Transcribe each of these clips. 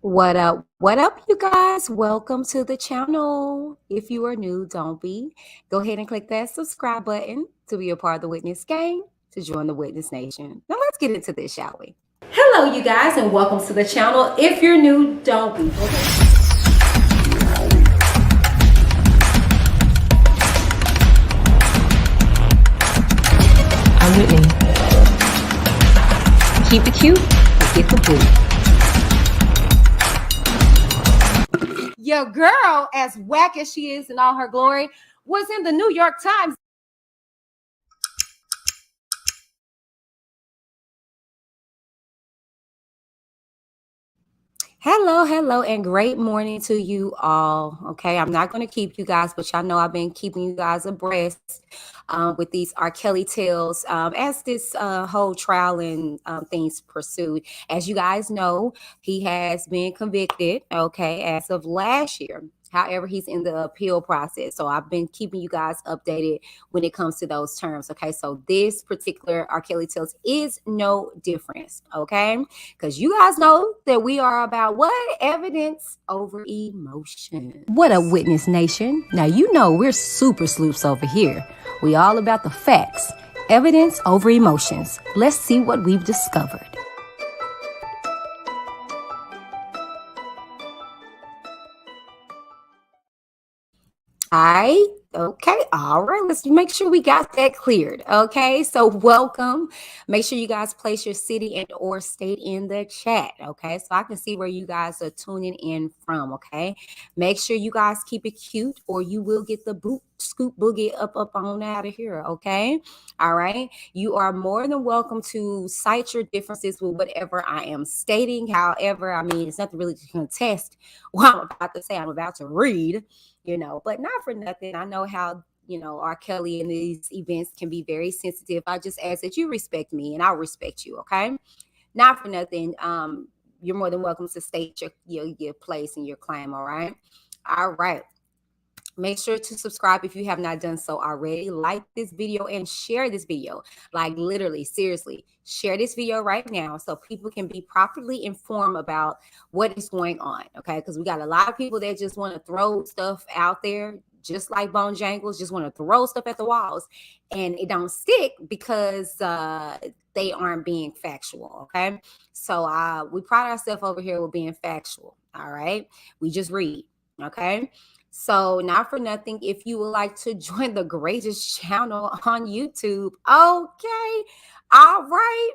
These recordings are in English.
What up? What up, you guys? Welcome to the channel. If you are new, don't be. Go ahead and click that subscribe button to be a part of the Witness gang, to join the Witness Nation. Now let's get into this, shall we? Hello, you guys, and welcome to the channel. If you're new, don't be. I'm Whitney. Keep it cute, get the boot. Your girl, as whack as she is in all her glory, was in the New York Times. Hello, and great morning to you all. Okay, I'm not going to keep you guys, but y'all know I've been keeping you guys abreast with these R.Kelly tales as this whole trial and things pursued. As you guys know, he has been convicted, okay, as of last year. However, he's in the appeal process. So I've been keeping you guys updated when it comes to those terms. Okay, so this particular R.Kelly tales is no difference. Okay, because you guys know that we are about what? Evidence over emotion. What a Witness Nation. Now, you know we're super sleuths over here. We all about the facts. Evidence over emotions. Let's see what we've discovered. Okay, all right, let's make sure we got that cleared. Okay, so welcome. Make sure you guys place your city and or state in the chat. Okay, so I can see where you guys are tuning in from. Okay, make sure you guys keep it cute or you will get the boot scoop boogie up on out of here. Okay, all right, you are more than welcome to cite your differences with whatever I am stating. However, I mean, it's nothing really to contest what I'm about to say. I'm about to read, but not for nothing. I know how, R. Kelly and these events can be very sensitive. I just ask that you respect me and I'll respect you. Okay. Not for nothing. You're more than welcome to state your place and your claim. All right. All right. Make sure to subscribe if you have not done so already. Like this video and share this video. Like literally, seriously, share this video right now so people can be properly informed about what is going on, okay? Because we got a lot of people that just want to throw stuff out there, just like Bone Jangles, just want to throw stuff at the walls, and it don't stick because they aren't being factual, okay? So we pride ourselves over here with being factual, all right? We just read, okay? So, not for nothing, if you would like to join the greatest channel on YouTube, okay, all right,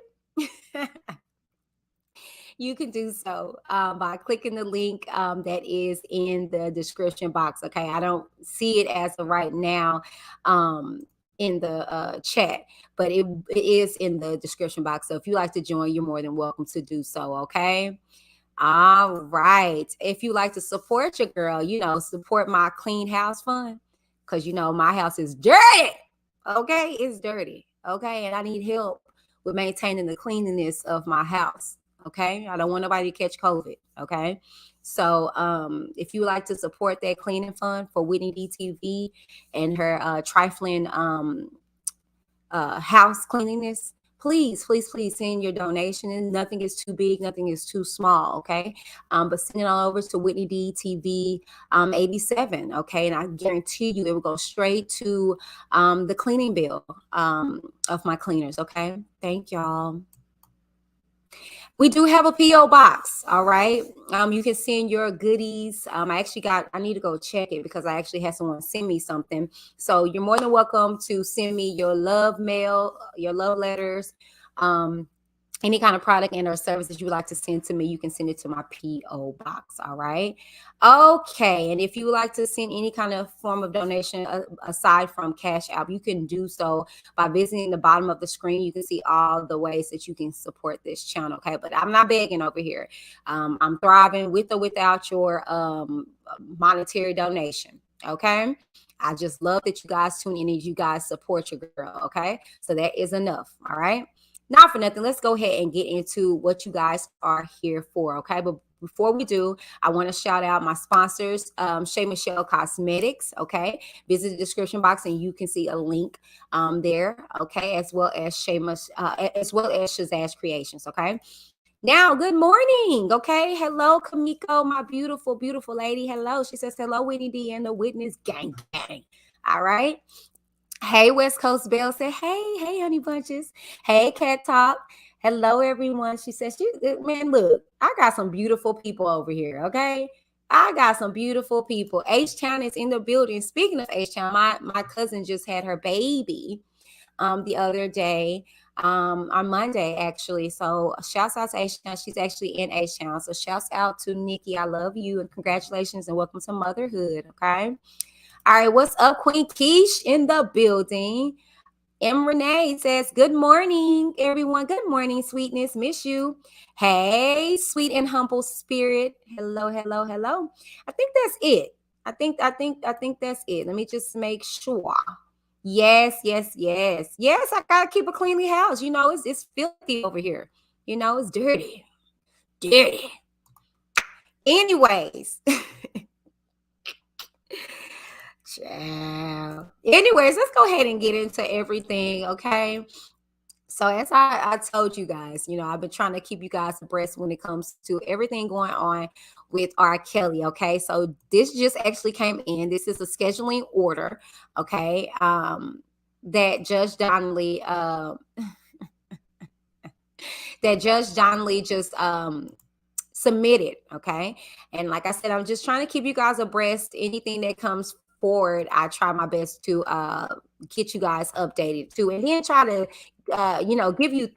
you can do so by clicking the link that is in the description box. Okay, I don't see it as of right now in the chat, but it is in the description box. So, if you like to join, you're more than welcome to do so. Okay. All right. If you like to support your girl, support my clean house fund, because my house is dirty. Okay, it's dirty. Okay, and I need help with maintaining the cleanliness of my house. Okay, I don't want nobody to catch COVID. Okay, so if you like to support that cleaning fund for Whitney DTV and her trifling house cleanliness, please, please, please send your donation. And nothing is too big, nothing is too small, okay? But send it all over to Whitney DTV 87, okay? And I guarantee you it will go straight to the cleaning bill of my cleaners, okay? Thank y'all. We do have a P.O. box, all right? You can send your goodies. I need to go check it because I actually had someone send me something. So you're more than welcome to send me your love mail, your love letters, any kind of product and or service that you would like to send to me. You can send it to my P.O. box, all right? Okay, and if you would like to send any kind of form of donation aside from Cashapp, you can do so by visiting the bottom of the screen. You can see all the ways that you can support this channel, okay? But I'm not begging over here. I'm thriving with or without your monetary donation, okay? I just love that you guys tune in and you guys support your girl, okay? So that is enough, all right? Not for nothing, let's go ahead and get into what you guys are here for, okay? But before we do, I want to shout out my sponsors, Shea Michelle Cosmetics, okay? Visit the description box and you can see a link there, okay? As well as Shazazz Creations, okay? Now, good morning, okay? Hello, Kamiko, my beautiful, beautiful lady. Hello. She says, hello, Whitney D and the Witness gang. All right. Hey, West Coast Belle said, hey, honey bunches. Hey, Cat Talk. Hello, everyone. She says, man, look, I got some beautiful people over here, okay? I got some beautiful people. H-Town is in the building. Speaking of H-Town, my cousin just had her baby the other day, on Monday, actually. So shouts out to H-Town. She's actually in H-Town. So shouts out to Nikki. I love you and congratulations and welcome to motherhood, okay? All right, what's up, Queen Keish in the building? M. Renee says, good morning, everyone. Good morning, sweetness. Miss you. Hey, sweet and humble spirit. Hello, hello, hello. I think that's it. I think that's it. Let me just make sure. Yes. Yes, I gotta keep a cleanly house. It's filthy over here. It's dirty. Dirty. Anyways. Anyways, let's go ahead and get into everything, okay? So as I told you guys, I've been trying to keep you guys abreast when it comes to everything going on with R. Kelly, okay? So this just actually came in. This is a scheduling order, okay? That Judge Donnelly just submitted, okay? And like I said, I'm just trying to keep you guys abreast. Anything that comes forward, I try my best to get you guys updated too, and then try to give you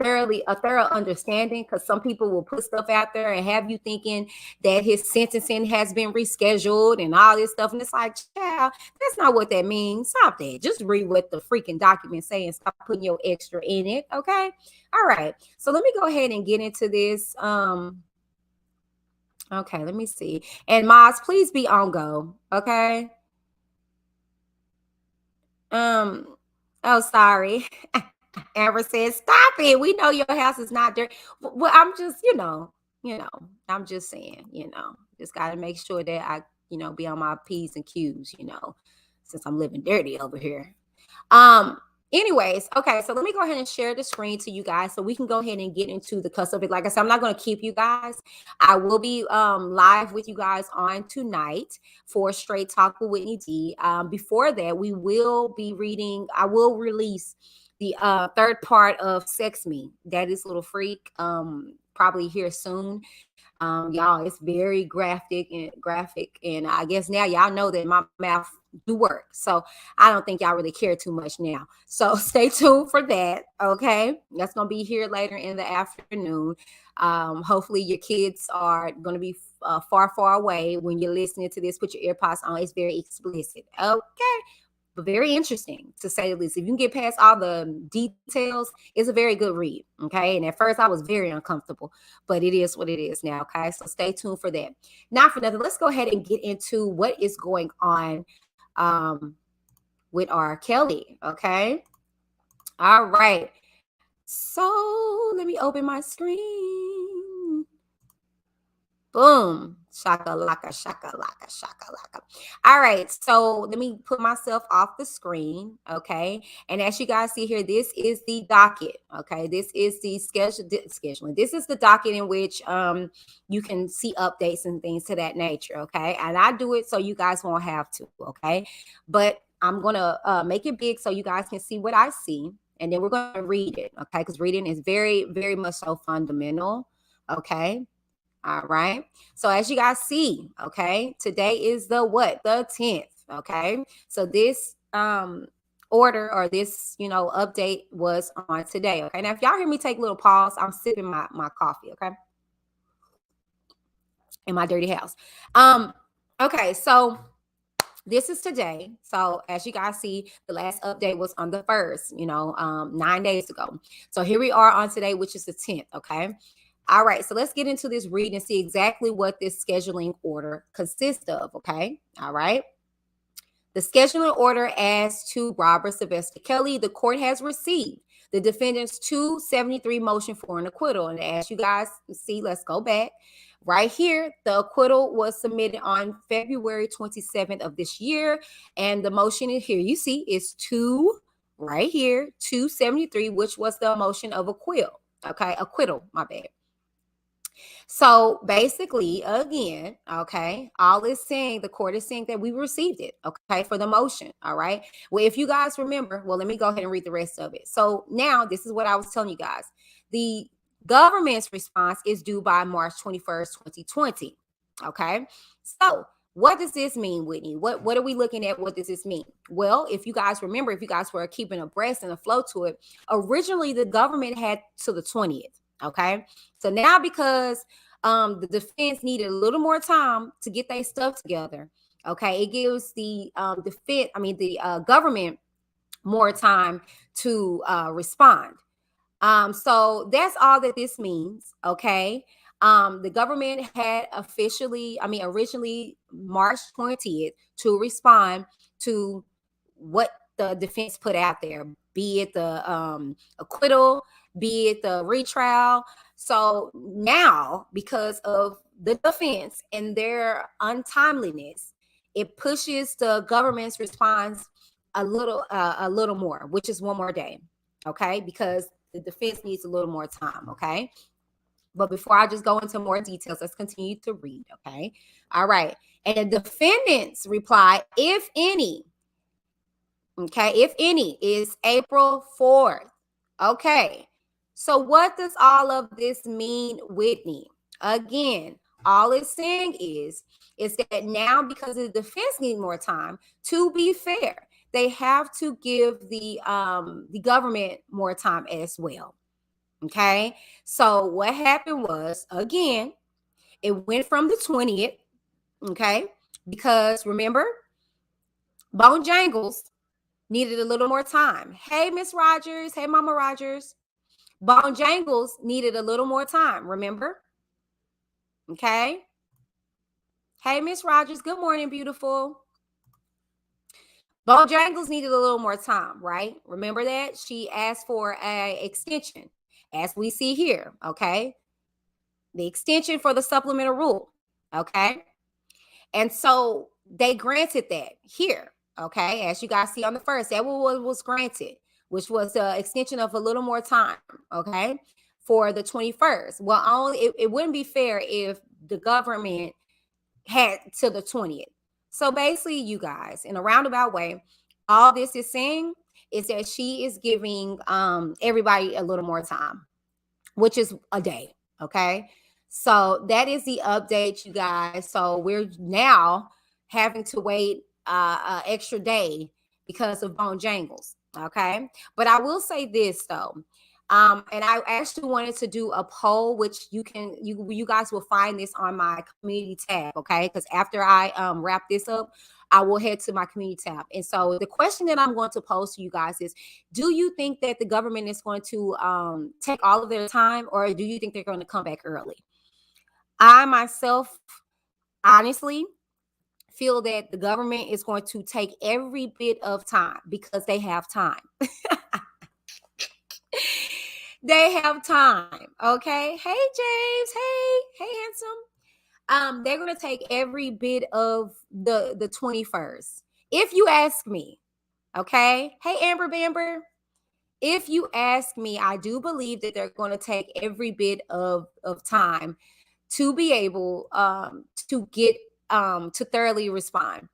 a thorough understanding, because some people will put stuff out there and have you thinking that his sentencing has been rescheduled and all this stuff, and it's like, child, that's not what that means. Stop that. Just read what the freaking document say and stop putting your extra in it, okay? All right, so let me go ahead and get into this. Okay, let me see. And Moz, please be on go, okay? Oh, sorry. Amber says, stop it. We know your house is not dirty. Well, I'm just, I'm just saying, just got to make sure that I, be on my P's and Q's, since I'm living dirty over here. Anyways, okay, so let me go ahead and share the screen to you guys so we can go ahead and get into the cuss of it. Like I said, I'm not going to keep you guys. I will be live with you guys on tonight for Straight Talk with Whitney D. Before that, we will be reading, I will release the third part of Sex Me. That is Little Freak, probably here soon. Y'all, it's very graphic, and I guess now y'all know that my mouth do work, so I don't think y'all really care too much now. So stay tuned for that. Okay, that's gonna be here later in the afternoon. Hopefully your kids are gonna be far away when you're listening to this. Put your earpods on. It's very explicit. Okay, but very interesting to say the least. If you can get past all the details, it's a very good read. Okay. And at first I was very uncomfortable, but it is what it is now. Okay. So stay tuned for that. Not for nothing. Let's go ahead and get into what is going on with R.KELLY. Okay. All right. So let me open my screen. Boom. Shaka laka, shaka laka, shaka laka. All right. So let me put myself off the screen. Okay. And as you guys see here, this is the docket. Okay. This is the scheduling. This is the docket in which you can see updates and things to that nature. Okay. And I do it so you guys won't have to. Okay. But I'm going to make it big so you guys can see what I see. And then we're going to read it. Okay. Because reading is very much so fundamental. Okay. All right. So as you guys see, okay, today is the what? The 10th. Okay. So this order or this, update was on today. Okay. Now, if y'all hear me take a little pause, I'm sipping my coffee. Okay. In my dirty house. Okay. So this is today. So as you guys see, the last update was on the 1st, 9 days ago. So here we are on today, which is the 10th. Okay. All right, so let's get into this read and see exactly what this scheduling order consists of, okay? All right. The scheduling order as to Robert Sylvester Kelly, the court has received the defendant's 273 motion for an acquittal. And as you guys see, let's go back. Right here, the acquittal was submitted on February 27th of this year. And the motion in here, you see, is right here, 273, which was the motion of acquittal. Okay, acquittal, my bad. So basically, again, okay, all is saying, the court is saying that we received it, okay, for the motion, all right? Well, if you guys remember, well, let me go ahead and read the rest of it. So now this is what I was telling you guys. The government's response is due by March 21st, 2020, okay? So what does this mean, Whitney? What are we looking at? What does this mean? Well, if you guys remember, if you guys were keeping abreast and a flow to it, originally the government had to the 20th. Okay, so now because the defense needed a little more time to get their stuff together, okay, it gives the government more time to respond. So that's all that this means. Okay, the government had originally March 20th to respond to what the defense put out there, be it the acquittal, be it the retrial. So now, because of the defense and their untimeliness, it pushes the government's response a little more, which is one more day. Okay, because the defense needs a little more time. Okay. But before I just go into more details, let's continue to read. Okay. All right. And the defendant's reply, if any, okay, if any, is April 4th. Okay. So what does all of this mean, Whitney? Again, all it's saying is that now, because the defense needs more time, to be fair, they have to give the government more time as well. Okay. So what happened was, again, it went from the 20th. Okay. Because remember, Bone Jangles needed a little more time. Hey, Miss Rogers. Hey, Mama Rogers. Bone Jangles needed a little more time. Remember? Okay. Hey, Miss Rogers. Good morning, beautiful. Bone Jangles needed a little more time, right? Remember that? She asked for an extension, as we see here. Okay. The extension for the supplemental rule. Okay. And so they granted that here. Okay, as you guys see on the first, that was granted, which was the extension of a little more time. Okay, for the 21st. Well, only it wouldn't be fair if the government had to the 20th. So basically, you guys, in a roundabout way, all this is saying is that she is giving everybody a little more time, which is a day. Okay. So that is the update, you guys. So we're now having to wait an extra day because of bone jangles. Okay. But I will say this though. And I actually wanted to do a poll, which you guys will find this on my community tab. Okay. Because after I wrap this up, I will head to my community tab. And so the question that I'm going to pose to you guys is, do you think that the government is going to take all of their time, or do you think they're going to come back early? I myself, honestly, feel that the government is going to take every bit of time because they have time. They have time. Okay. Hey, James. Hey, handsome. They're going to take every bit of the 21st. If you ask me, okay. Hey, Amber Bamber. If you ask me, I do believe that they're going to take every bit of time to be able to get to thoroughly respond.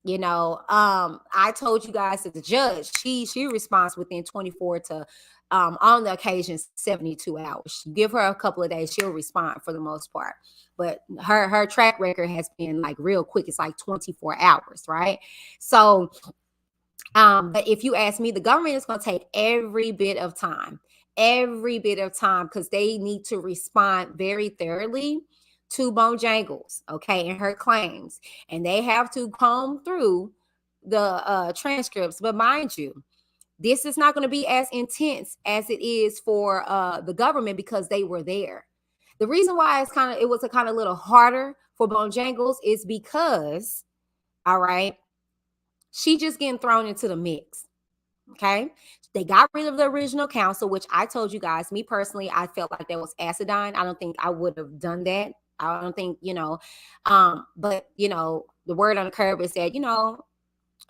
I told you guys that the judge, she responds within 24 to on the occasion 72 hours. You give her a couple of days, she'll respond for the most part. But her track record has been like real quick. It's like 24 hours, right? So but if you ask me, the government is going to take every bit of time, because they need to respond very thoroughly to Bojangles, okay, and her claims, and they have to comb through the transcripts. But mind you, this is not going to be as intense as it is for the government because they were there. The reason why it was a kind of little harder for Bojangles is because, all right, she just getting thrown into the mix. Okay. They got rid of the original counsel, which I told you guys, me personally, I felt like that was acidine. I don't think I would have done that. I don't think, but the word on the curb is that,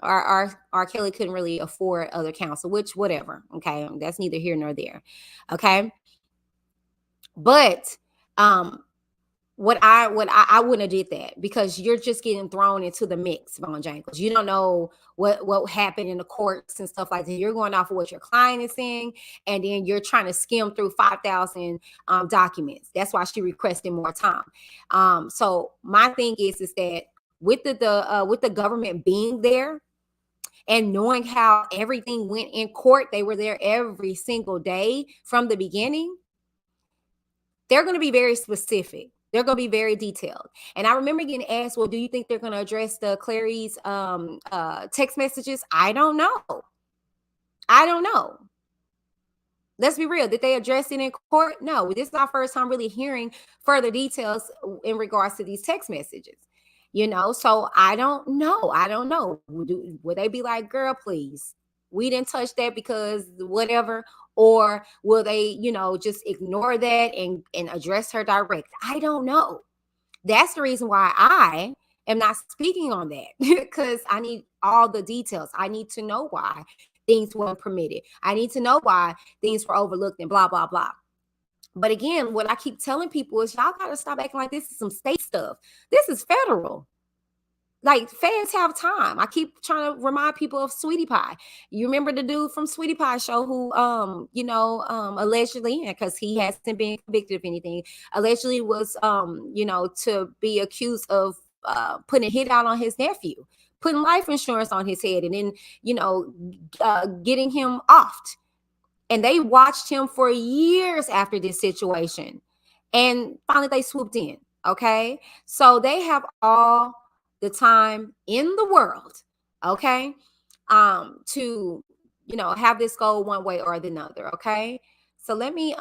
our Kelly couldn't really afford other counsel, which whatever. Okay. That's neither here nor there. Okay. But I wouldn't have did that because you're just getting thrown into the mix, Bojangles. You don't know what happened in the courts and stuff like that. You're going off of what your client is saying, and then you're trying to skim through 5,000 documents. That's why she requested more time. So my thing is that with the government being there and knowing how everything went in court, they were there every single day from the beginning. They're going to be very specific. They're going to be very detailed. And I remember getting asked, well, do you think they're going to address the Clary's text messages? I don't know. Let's be real. Did they address it in court? No. This is our first time really hearing further details in regards to these text messages. So I don't know. Would they be like, girl, please, we didn't touch that because whatever? Or will they, just ignore that and address her direct? I don't know. That's the reason why I am not speaking on that because I need all the details. I need to know why things weren't permitted. I need to know why things were overlooked and blah, blah, blah. But again, what I keep telling people is y'all got to stop acting like this is some state stuff. This is federal. Like, fans have time. I keep trying to remind people of Sweetie Pie. You remember the dude from Sweetie Pie show who, allegedly, because he hasn't been convicted of anything, allegedly was, to be accused of putting a hit out on his nephew, putting life insurance on his head, and then, getting him offed. And they watched him for years after this situation. And finally they swooped in. Okay. So they have all the time in the world, okay, to have this go one way or the other. Okay. So let me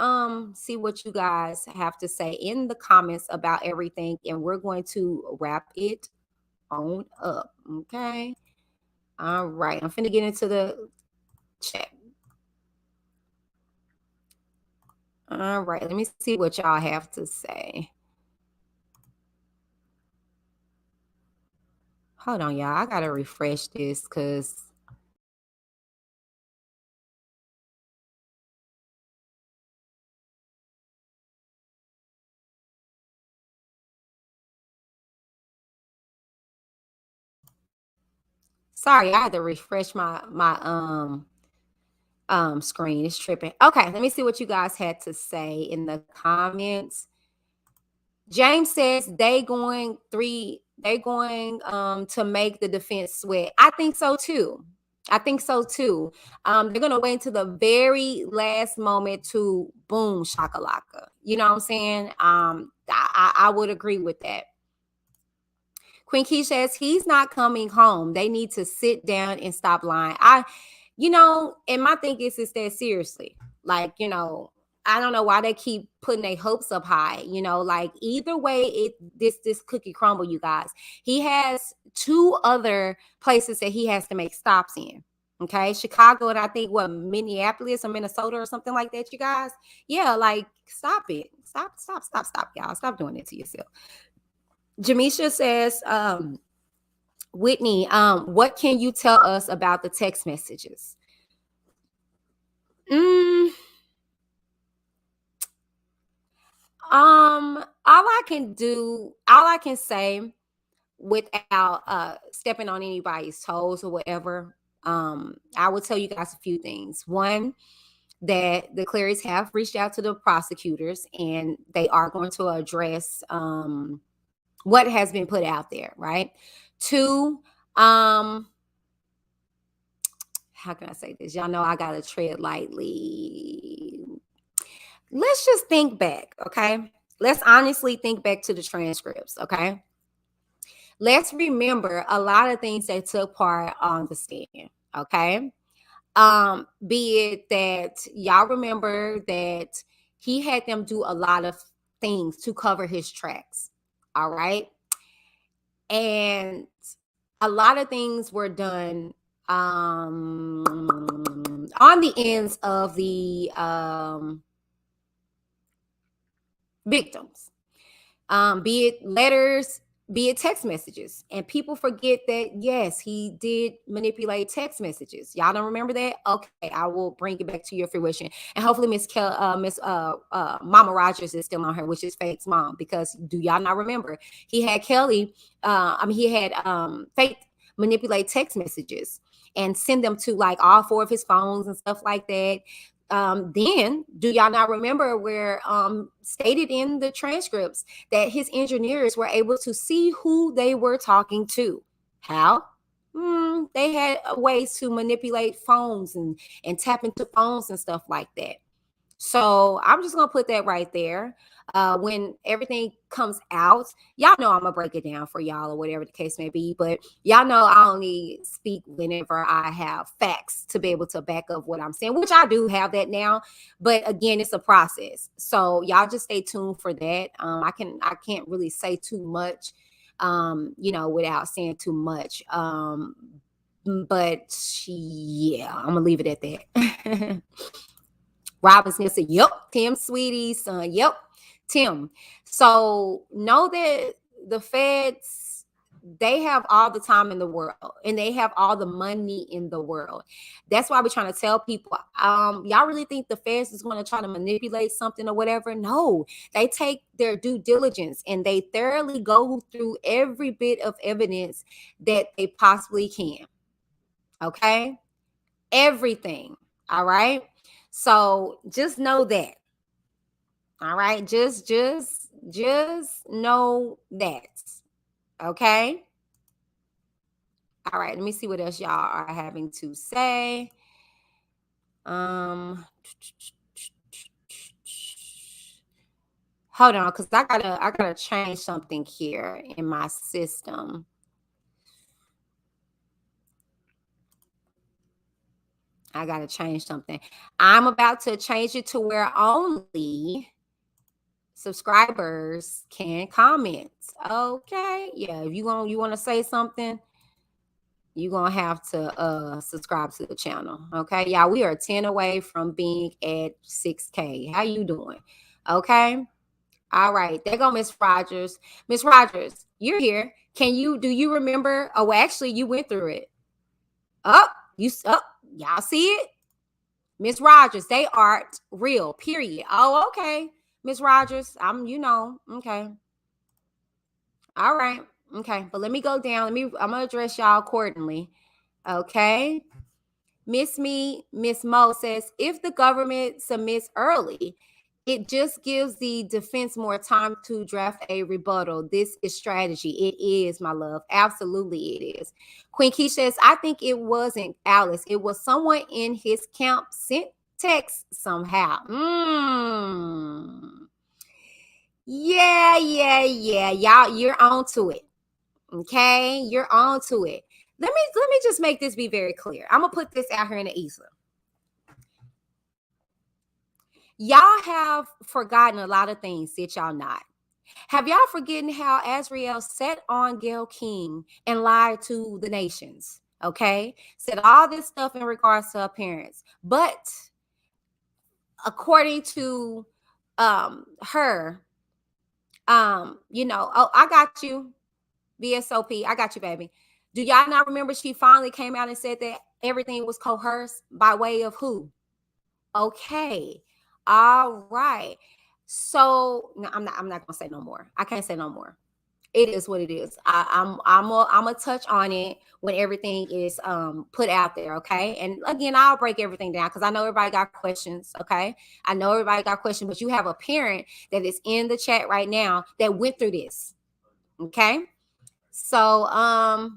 see what you guys have to say in the comments about everything, and we're going to wrap it on up. Okay. All right. I'm finna get into the chat. All right, let me see what y'all have to say. Hold on, y'all. I gotta refresh this because sorry, I had to refresh my screen. It's tripping. Okay, let me see what you guys had to say in the comments. James says they going to make the defense sweat. I think so too. I think so too. They're gonna wait until the very last moment to boom shakalaka. You know what I'm saying? I would agree with that. Queen Key says he's not coming home. They need to sit down and stop lying. And my thing is that seriously, like, I don't know why they keep putting their hopes up high. Like either way, this cookie crumble, you guys. He has two other places that he has to make stops in. Okay, Chicago and I think what Minneapolis or Minnesota or something like that, you guys. Yeah, like stop it. Stop, y'all. Stop doing it to yourself. Jamisha says, Whitney, what can you tell us about the text messages? Mm, all I can say without stepping on anybody's toes or whatever, I will tell you guys a few things. One, that the Clarys have reached out to the prosecutors and they are going to address what has been put out there, right? Two, how can I say this? Y'all know I gotta tread lightly. Let's just think back, okay? Let's honestly think back to the transcripts, okay? Let's remember a lot of things that took part on the stand, okay? Be it that y'all remember that he had them do a lot of things to cover his tracks, all right? And a lot of things were done on the ends of the victims, be it letters, be it text messages. And people forget that, yes, he did manipulate text messages. Y'all don't remember that? Okay, I will bring it back to your fruition. And hopefully Miss Mama Rogers is still on her, which is Faith's mom, because do y'all not remember? He had Kelly, he had Faith manipulate text messages and send them to like all four of his phones and stuff like that. Then do y'all not remember where stated in the transcripts that his engineers were able to see who they were talking to? How? They had ways to manipulate phones and tap into phones and stuff like that. So I'm just gonna put that right there. When everything comes out, y'all know I'm gonna break it down for y'all or whatever the case may be. But y'all know I only speak whenever I have facts to be able to back up what I'm saying, which I do have that now. But again, it's a process. So y'all just stay tuned for that. I can't really say too much, without saying too much. But yeah, I'm gonna leave it at that. Robinson said, yep, Tim Sweetie's son. Yep, Tim. So know that the feds, they have all the time in the world and they have all the money in the world. That's why we're trying to tell people, y'all really think the feds is going to try to manipulate something or whatever? No, they take their due diligence and they thoroughly go through every bit of evidence that they possibly can. Okay? Everything. All right? So just know that. All right. Just know that. Okay. All right. Let me see what else y'all are having to say. Hold on, because I gotta change something here in my system. I gotta change something. I'm about to change it to where only subscribers can comment. Okay. Yeah. If you want to say something, you're gonna have to subscribe to the channel. Okay. Yeah, we are 10 away from being at 6K. How you doing? Okay. All right, there go Miss Rogers. Miss Rogers, you're here. Do you remember? Oh, actually, you went through it. Up, y'all see it? Miss Rogers, they aren't real, period. Oh, okay. Miss Rogers, okay. All right. Okay. But let me go down. I'm gonna address y'all accordingly. Okay. Miss Mo says, if the government submits early, it just gives the defense more time to draft a rebuttal. This is strategy. It is, my love. Absolutely, it is. Queen Key says, I think it wasn't Alice. It was someone in his camp sent text somehow. Yeah. Y'all, you're on to it. Okay, you're on to it. Let me just make this be very clear. I'm gonna put this out here in the ether. Y'all have forgotten a lot of things, did y'all not? Have y'all forgotten how Azriel sat on Gail King and lied to the nations? Okay, said all this stuff in regards to her parents, but according to her, oh, I got you, BSOP, I got you, baby. Do y'all not remember she finally came out and said that everything was coerced by way of who? Okay. All right. So no, I'm not gonna say no more. I can't say no more. It is what it is. I'm gonna touch on it when everything is put out there, okay? And again, I'll break everything down because I know everybody got questions, okay? I know everybody got questions, but you have a parent that is in the chat right now that went through this, okay? So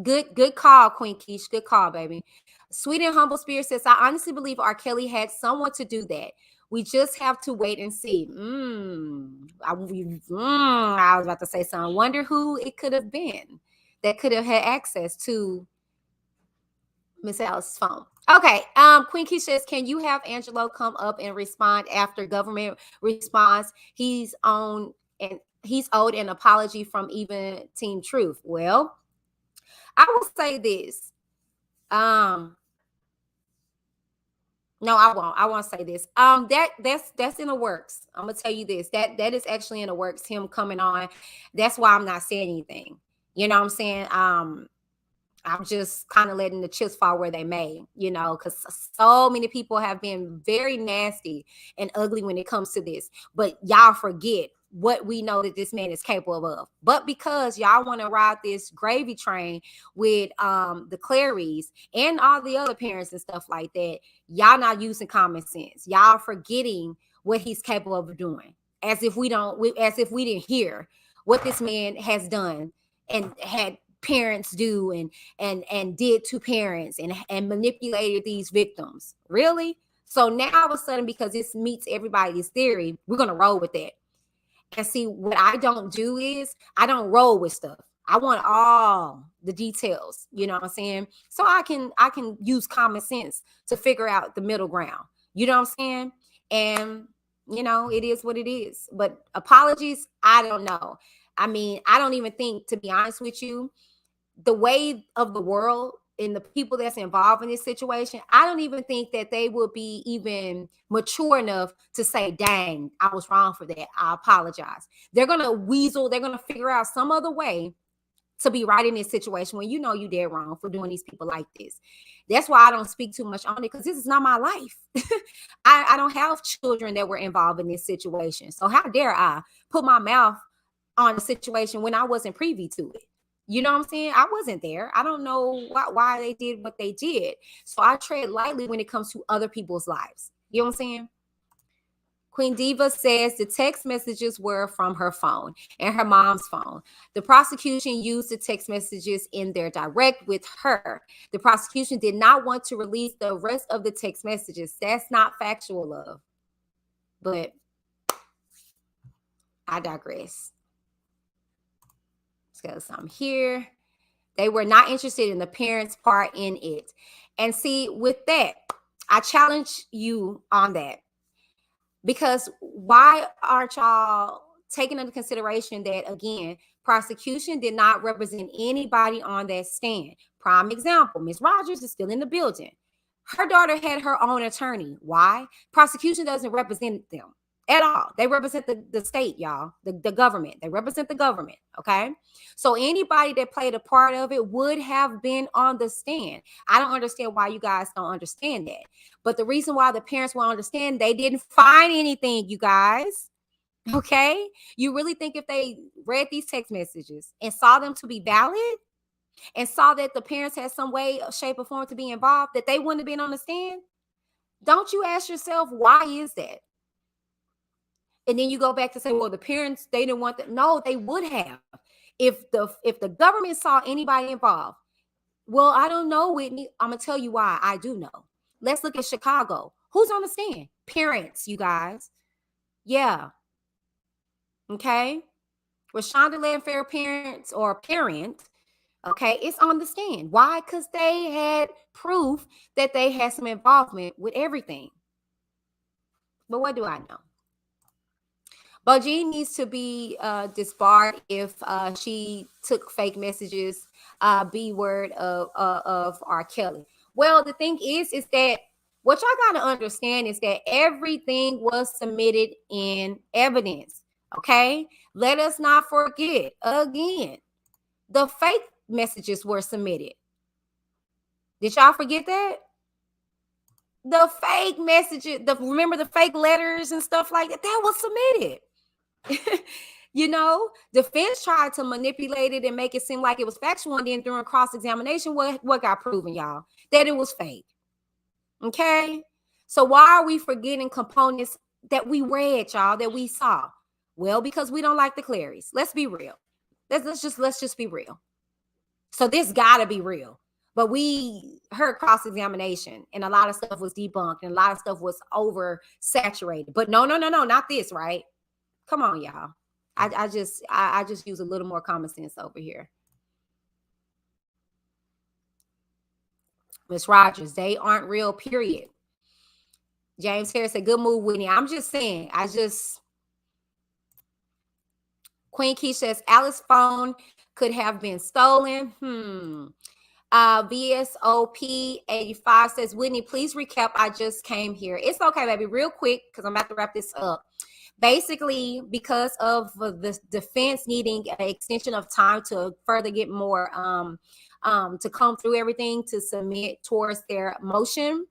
good call, Queen Keish. Good call, baby. Sweet and Humble Spirit says, I honestly believe R. Kelly had someone to do that. We just have to wait and see. I was about to say something. Wonder who it could have been that could have had access to Miss Alice's phone. Okay. Queen Keish says, can you have Angelo come up and respond after government response? He's owed an apology from even Team Truth. Well, I will say this. No, I won't. I won't say this. That's in the works. I'm gonna tell you this. That is actually in the works. Him coming on. That's why I'm not saying anything. You know what I'm saying? I'm just kind of letting the chips fall where they may, because so many people have been very nasty and ugly when it comes to this. But y'all forget what we know that this man is capable of. But because y'all want to ride this gravy train with the Clarys and all the other parents and stuff like that, y'all not using common sense. Y'all forgetting what he's capable of doing, as if we didn't hear what this man has done and had parents do and did to parents and manipulated these victims. Really? So now all of a sudden, because this meets everybody's theory, we're gonna roll with that. And see, what I don't do is I don't roll with stuff. I want all the details, you know what I'm saying? So I can use common sense to figure out the middle ground. You know what I'm saying? And it is what it is. But apologies, I don't know. I mean, I don't even think, to be honest with you, the way of the world and the people that's involved in this situation, I don't even think that they will be even mature enough to say, dang, I was wrong for that. I apologize. They're going to weasel. They're going to figure out some other way to be right in this situation when you dead wrong for doing these people like this. That's why I don't speak too much on it, because this is not my life. I don't have children that were involved in this situation. So how dare I put my mouth on a situation when I wasn't privy to it? You know what I'm saying? I wasn't there. I don't know why they did what they did. So I tread lightly when it comes to other people's lives. You know what I'm saying? Queen Diva says the text messages were from her phone and her mom's phone. The prosecution used the text messages in their direct with her. The prosecution did not want to release the rest of the text messages. That's not factual, love. But I digress. Let's get some here. They were not interested in the parents' part in it. And see, with that, I challenge you on that. Because why aren't y'all taking into consideration that, again, prosecution did not represent anybody on that stand? Prime example, Ms. Rogers is still in the building. Her daughter had her own attorney. Why? Prosecution doesn't represent them. at all. They represent the state, y'all, the government. They represent the government, okay? So anybody that played a part of it would have been on the stand. I don't understand why you guys don't understand that. But the reason why the parents won't understand, they didn't find anything, you guys. Okay? You really think if they read these text messages and saw them to be valid and saw that the parents had some way, shape, or form to be involved, that they wouldn't have been on the stand? Don't you ask yourself, why is that? And then you go back to say, well, the parents, they didn't want that. No, they would have. If the government saw anybody involved. Well, I don't know, Whitney. I'm gonna tell you why. I do know. Let's look at Chicago. Who's on the stand? Parents, you guys. Yeah. Okay. Rashonda Landfair parents or parent, okay, it's on the stand. Why? Because they had proof that they had some involvement with everything. But what do I know? Baljean needs to be disbarred if she took fake messages, B word of R. Kelly. Well, the thing is that what y'all got to understand is that everything was submitted in evidence. Okay, let us not forget again, the fake messages were submitted. Did y'all forget that? The fake messages, remember the fake letters and stuff like that, that was submitted. You know, defense tried to manipulate it and make it seem like it was factual, and then during cross-examination, what got proven, y'all? That it was fake. Okay, so why are we forgetting components that we read, y'all, that we saw? Well, because we don't like the Clarys. Let's be real. Let's just be real. So this gotta be real. But we heard cross-examination and a lot of stuff was debunked and a lot of stuff was oversaturated. But no, not this, right? Come on, y'all. I just use a little more common sense over here. Miss Rogers, they aren't real, period. James Harris said, good move, Whitney. I'm just saying, Queen Key says, Alice's phone could have been stolen. VSOP 85 says, Whitney, please recap. I just came here. It's okay, baby. Real quick, because I'm about to wrap this up. Basically, because of the defense needing an extension of time to further get more to comb through everything to submit towards their motion,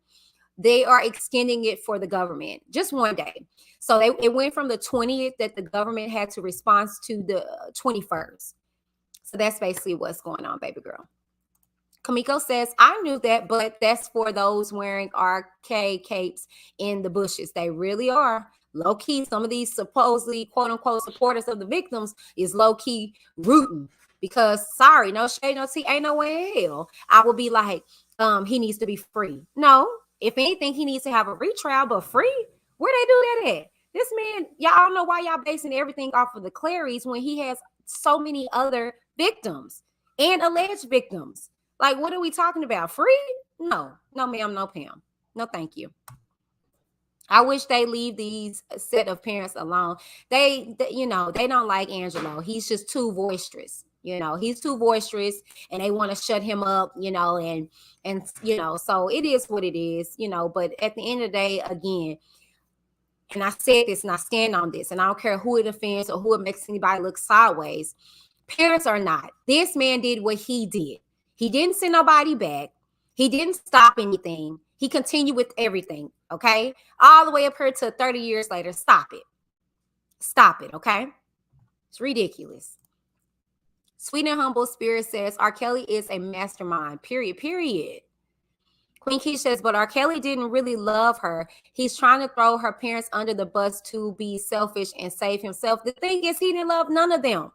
they are extending it for the government just one day. So it went from the 20th that the government had to respond to the 21st. So that's basically what's going on, baby girl. Kamiko says, I knew that, but that's for those wearing RK capes in the bushes. They really are. Low key, some of these supposedly quote unquote supporters of the victims is low key rooting because, sorry, no shade, no tea, ain't no way in hell I will be like, he needs to be free. No, if anything, he needs to have a retrial, but free? Where they do that at? This man, y'all don't know why y'all basing everything off of the Clarys when he has so many other victims and alleged victims. Like, what are we talking about? Free? No, ma'am, no, Pam. No, thank you. I wish they leave these set of parents alone. They they don't like Angelo. He's just too boisterous. He's too boisterous and they want to shut him up, and so it is what it is, but at the end of the day, again, and I said this and I stand on this, and I don't care who it offends or who it makes anybody look sideways. Parents are not. This man did what he did. He didn't send nobody back. He didn't stop anything. He continued with everything, okay? All the way up here to 30 years later. Stop it. Stop it, okay? It's ridiculous. Sweet and Humble Spirit says, R. Kelly is a mastermind, period. Queen Key says, but R. Kelly didn't really love her. He's trying to throw her parents under the bus to be selfish and save himself. The thing is, he didn't love none of them.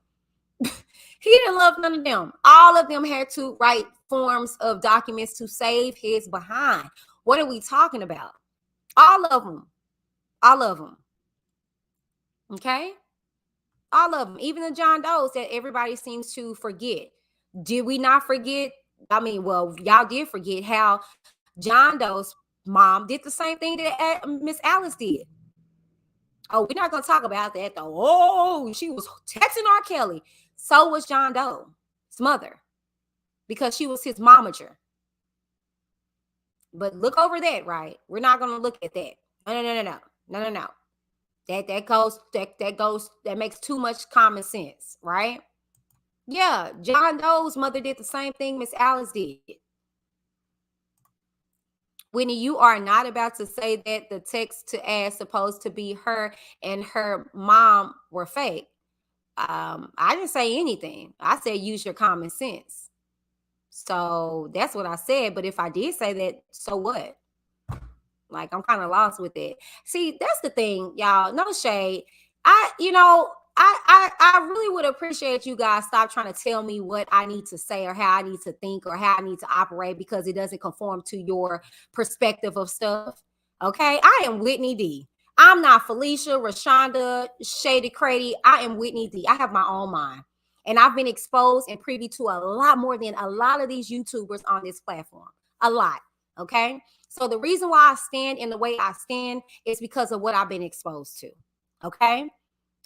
He didn't love none of them. All of them had to write forms of documents to save his behind. What are we talking about? All of them. All of them. Okay? All of them. Even the John Does that everybody seems to forget. Did we not forget? I mean, well, y'all did forget how John Doe's mom did the same thing that Miss Alice did. Oh, we're not going to talk about that, though. Oh, she was texting R. Kelly. So was John Doe's mother because she was his momager. But look over that, right? We're not going to look at that. No. That makes too much common sense, right? Yeah, John Doe's mother did the same thing Miss Alice did. Whitney, you are not about to say that the text to ask supposed to be her and her mom were fake. I didn't say anything. I said use your common sense. So that's what I said. But if I did say that, so what? Like, I'm kind of lost with it. See, that's the thing, y'all. No shade. I really would appreciate you guys stop trying to tell me what I need to say or how I need to think or how I need to operate because it doesn't conform to your perspective of stuff. Okay, I am Whitney D. I'm not Felicia, Rashonda, Shady Crady. I am Whitney D. I have my own mind. And I've been exposed and privy to a lot more than a lot of these YouTubers on this platform. A lot. Okay. So the reason why I stand in the way I stand is because of what I've been exposed to. Okay.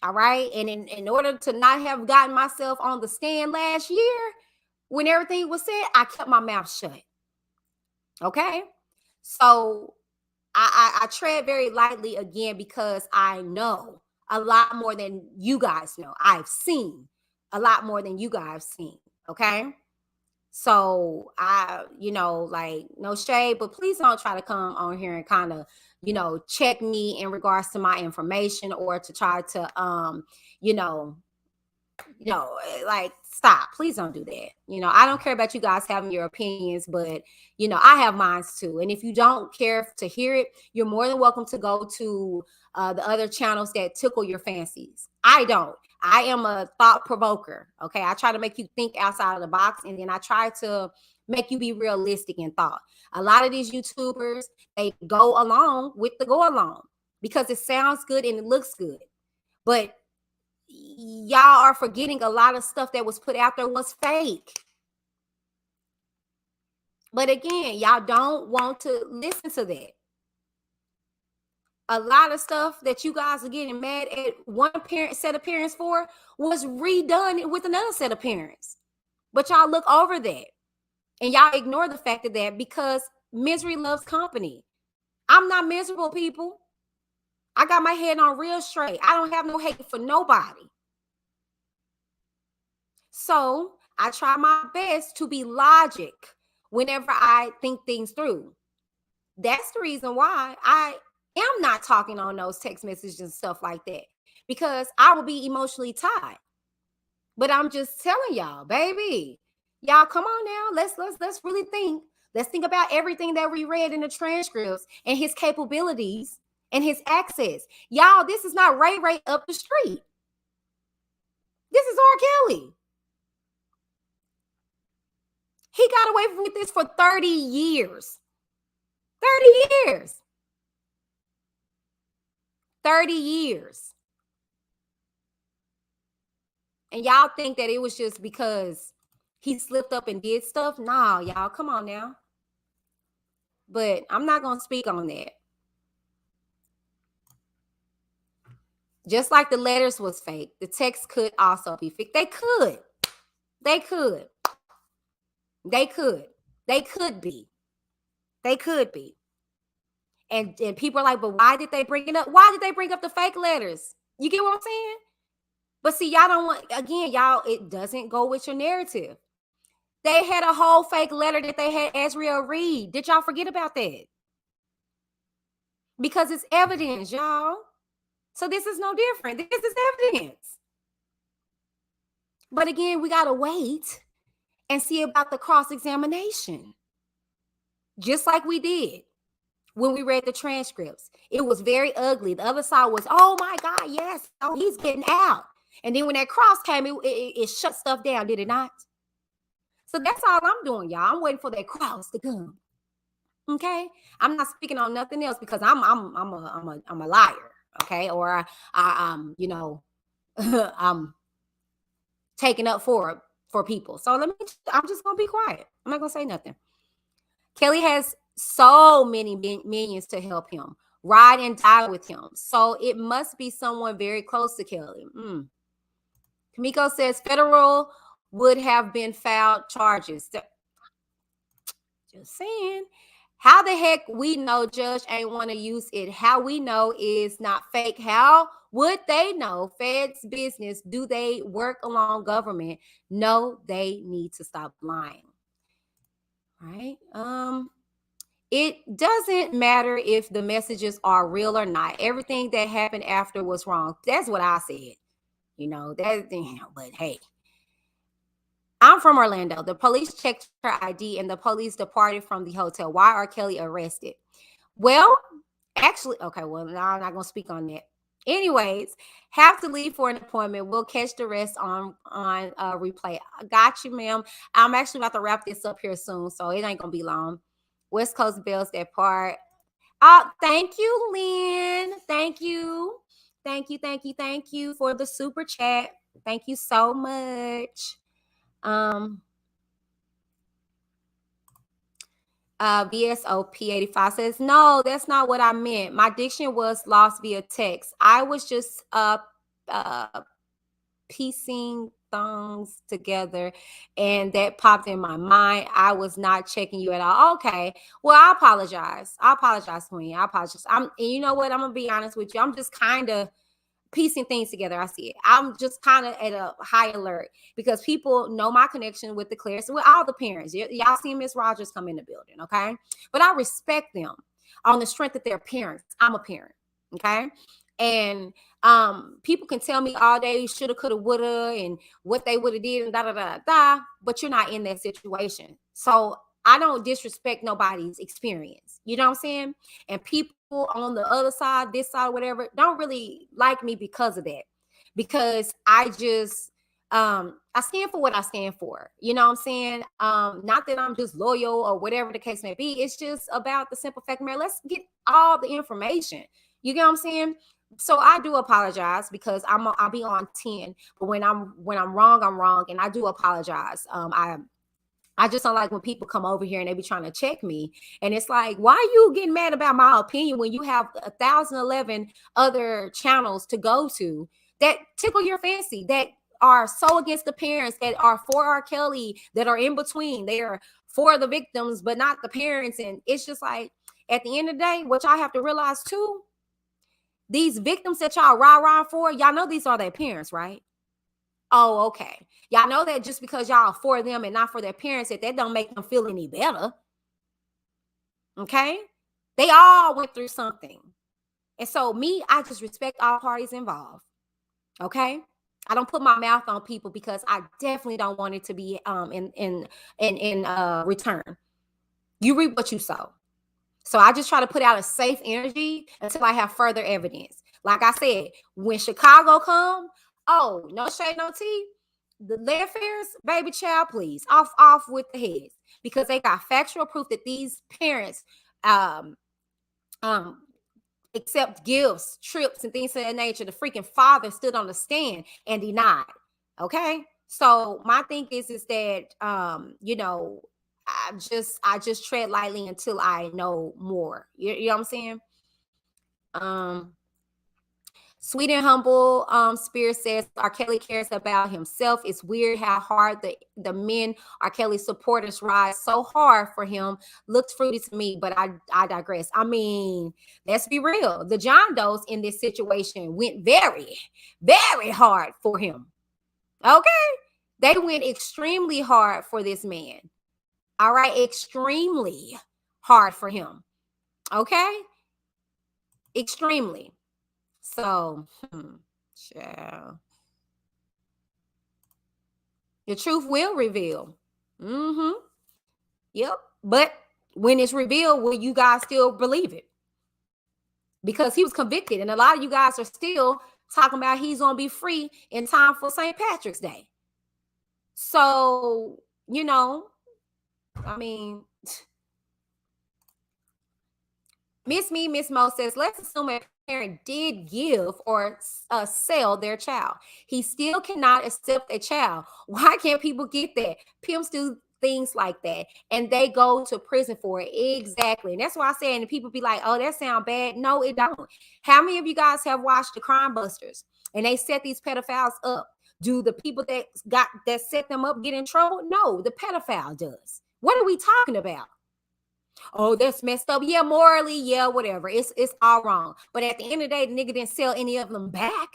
All right. And in order to not have gotten myself on the stand last year, when everything was said, I kept my mouth shut. Okay. So I tread very lightly again because I know a lot more than you guys know. I've seen a lot more than you guys seen. Okay. So like no shade, but please don't try to come on here and kind of, check me in regards to my information or to try to, you know, like stop. Please don't do that. I don't care about you guys having your opinions, but I have mine too. And if you don't care to hear it, you're more than welcome to go to the other channels that tickle your fancies. I don't. I am a thought provoker. Okay. I try to make you think outside of the box, and then I try to make you be realistic in thought. A lot of these YouTubers, they go along with the go along because it sounds good and it looks good. But y'all are forgetting a lot of stuff that was put out there was fake. But again, y'all don't want to listen to that. A lot of stuff that you guys are getting mad at one parent set of parents for was redone with another set of parents. But y'all look over that and y'all ignore the fact of that because misery loves company. I'm not miserable, people. I got my head on real straight. I don't have no hate for nobody. So I try my best to be logic whenever I think things through. That's the reason why I am not talking on those text messages and stuff like that, because I will be emotionally tied. But I'm just telling y'all, baby, y'all come on now. Let's really think. Let's think about everything that we read in the transcripts and his capabilities and his access. Y'all, this is not Ray Ray up the street. This is R.KELLY. He got away with this for 30 years. 30 years. 30 years. And y'all think that it was just because he slipped up and did stuff? Nah, y'all, come on now. But I'm not going to speak on that. Just like the letters was fake, the text could also be fake. They could. They could. They could. They could be. They could be. And people are like, but why did they bring it up? Why did they bring up the fake letters? You get what I'm saying? But see, y'all don't want, again, y'all, it doesn't go with your narrative. They had a whole fake letter that they had Azriel read. Did y'all forget about that? Because it's evidence, y'all. So this is no different. This is evidence. But again, we got to wait and see about the cross-examination. Just like we did when we read the transcripts. It was very ugly. The other side was, oh my God, yes, oh, he's getting out. And then when that cross came, it shut stuff down, did it not? So that's all I'm doing, y'all. I'm waiting for that cross to come. Okay, I'm not speaking on nothing else because I'm a liar. Okay, or I'm I'm taking up for people. So I'm just gonna be quiet. I'm not gonna say nothing. Kelly has so many minions to help him, ride and die with him. So it must be someone very close to Kelly. Kamiko says federal would have been filed charges. Just saying. How the heck we know Judge ain't want to use it? How we know is not fake? How would they know? Feds business, do they work along government? No, they need to stop lying. Right? It doesn't matter if the messages are real or not. Everything that happened after was wrong. That's what I said. But hey, I'm from Orlando. The police checked her ID and the police departed from the hotel. Why are Kelly arrested? Well, actually, okay, well, now I'm not going to speak on that. Anyways, have to leave for an appointment. We'll catch the rest on replay. I got you, ma'am. I'm actually about to wrap this up here soon, so it ain't going to be long. West Coast Bells, that part. Thank you, Lynn. Thank you. Thank you for the super chat. Thank you so much. BSOP85 says, no, that's not what I meant. My diction was lost via text. I was just piecing things together and that popped in my mind. I was not checking you at all. Okay. Well, I apologize. Queen. I apologize. And you know what? I'm gonna be honest with you. I'm just kind of piecing things together. I see it. I'm just kind of at a high alert because people know my connection with the Claires, with all the parents. Y'all see Miss Rogers come in the building, okay? But I respect them on the strength that they're parents. I'm a parent, okay? And people can tell me all day shoulda, coulda, woulda, and what they would have did and da da da da. But you're not in that situation, so I don't disrespect nobody's experience. You know what I'm saying? And people on the other side, this side, whatever, don't really like me because of that. Because I just I stand for what I stand for. You know what I'm saying? Not that I'm just loyal or whatever the case may be. It's just about the simple fact, man, let's get all the information. You get what I'm saying? So I do apologize because I'll be on 10. But when I'm wrong, I'm wrong. And I do apologize. I just don't like when people come over here and they be trying to check me. And it's like, why are you getting mad about my opinion when you have 1,011 other channels to go to that tickle your fancy, that are so against the parents, that are for R. Kelly, that are in between. They are for the victims, but not the parents. And it's just like, at the end of the day, what y'all have to realize too, these victims that y'all rah-rah for, y'all know these are their parents, right? Oh, okay. Y'all know that just because y'all for them and not for their parents, that don't make them feel any better. Okay? They all went through something. And so me, I just respect all parties involved. Okay? I don't put my mouth on people because I definitely don't want it to be in return. You reap what you sow. So I just try to put out a safe energy until I have further evidence. Like I said, when Chicago come, oh, no shade, no tea. The lead fairs, baby child, please, off with the heads, because they got factual proof that these parents accept gifts, trips, and things of that nature. The freaking father stood on the stand and denied. Okay, so my thing is that you know, I just tread lightly until I know more. You know what I'm saying? Sweet and humble Spirit says R. Kelly cares about himself. It's weird how hard the men R. Kelly supporters ride so hard for him. Looked fruity to me, but I digress. I mean, let's be real. The John Does in this situation went very, very hard for him. Okay? They went extremely hard for this man. All right? Extremely hard for him. Okay? Extremely. So, child. The truth will reveal. Yep. But when it's revealed, will you guys still believe it? Because he was convicted, and a lot of you guys are still talking about he's going to be free in time for St. Patrick's Day. So, you know, I mean, Miss Mo says, let's assume a parent did give or sell their child. He still cannot accept a child. Why can't people get that? Pimps do things like that, and they go to prison for it. Exactly. And that's why I say, and people be like, oh, that sounds bad. No, it don't. How many of you guys have watched the Crime Busters and they set these pedophiles up? Do the people that set them up get in trouble? No, the pedophile does. What are we talking about? Oh, that's messed up. Yeah, morally, yeah, whatever. It's all wrong. But at the end of the day, the nigga didn't sell any of them back.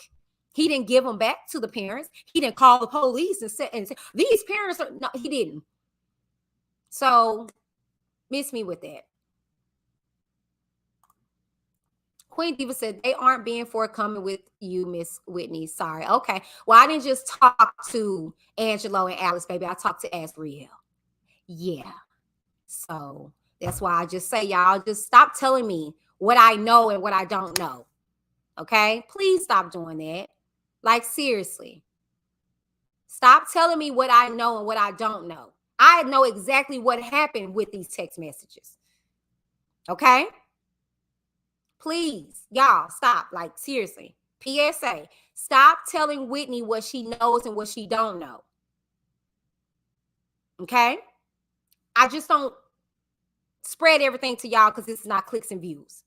He didn't give them back to the parents. He didn't call the police and say these parents are no, he didn't. So miss me with that. Queen Diva said they aren't being forthcoming with you, Miss Whitney. Sorry. Okay. Well, I didn't just talk to Angelo and Alice, baby. I talked to Asriel. Yeah. So that's why I just say, y'all, just stop telling me what I know and what I don't know. Okay? Please stop doing that. Like, seriously. Stop telling me what I know and what I don't know. I know exactly what happened with these text messages. Okay? Please, y'all, stop. Like, seriously. PSA. Stop telling Whitney what she knows and what she don't know. Okay? I just don't spread everything to y'all because this is not clicks and views.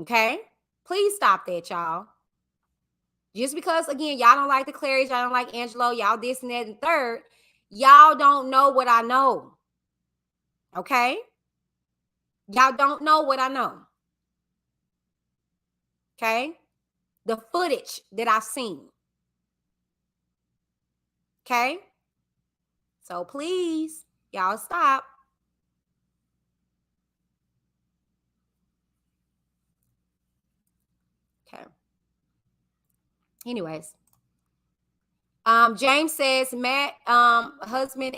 Okay? Please stop that, y'all. Just because, again, y'all don't like the Clarice, y'all don't like Angelo, y'all this and that and third, y'all don't know what I know. Okay? Y'all don't know what I know. Okay? The footage that I've seen. Okay? So please, y'all stop. Okay. Anyways. James says Matt, husband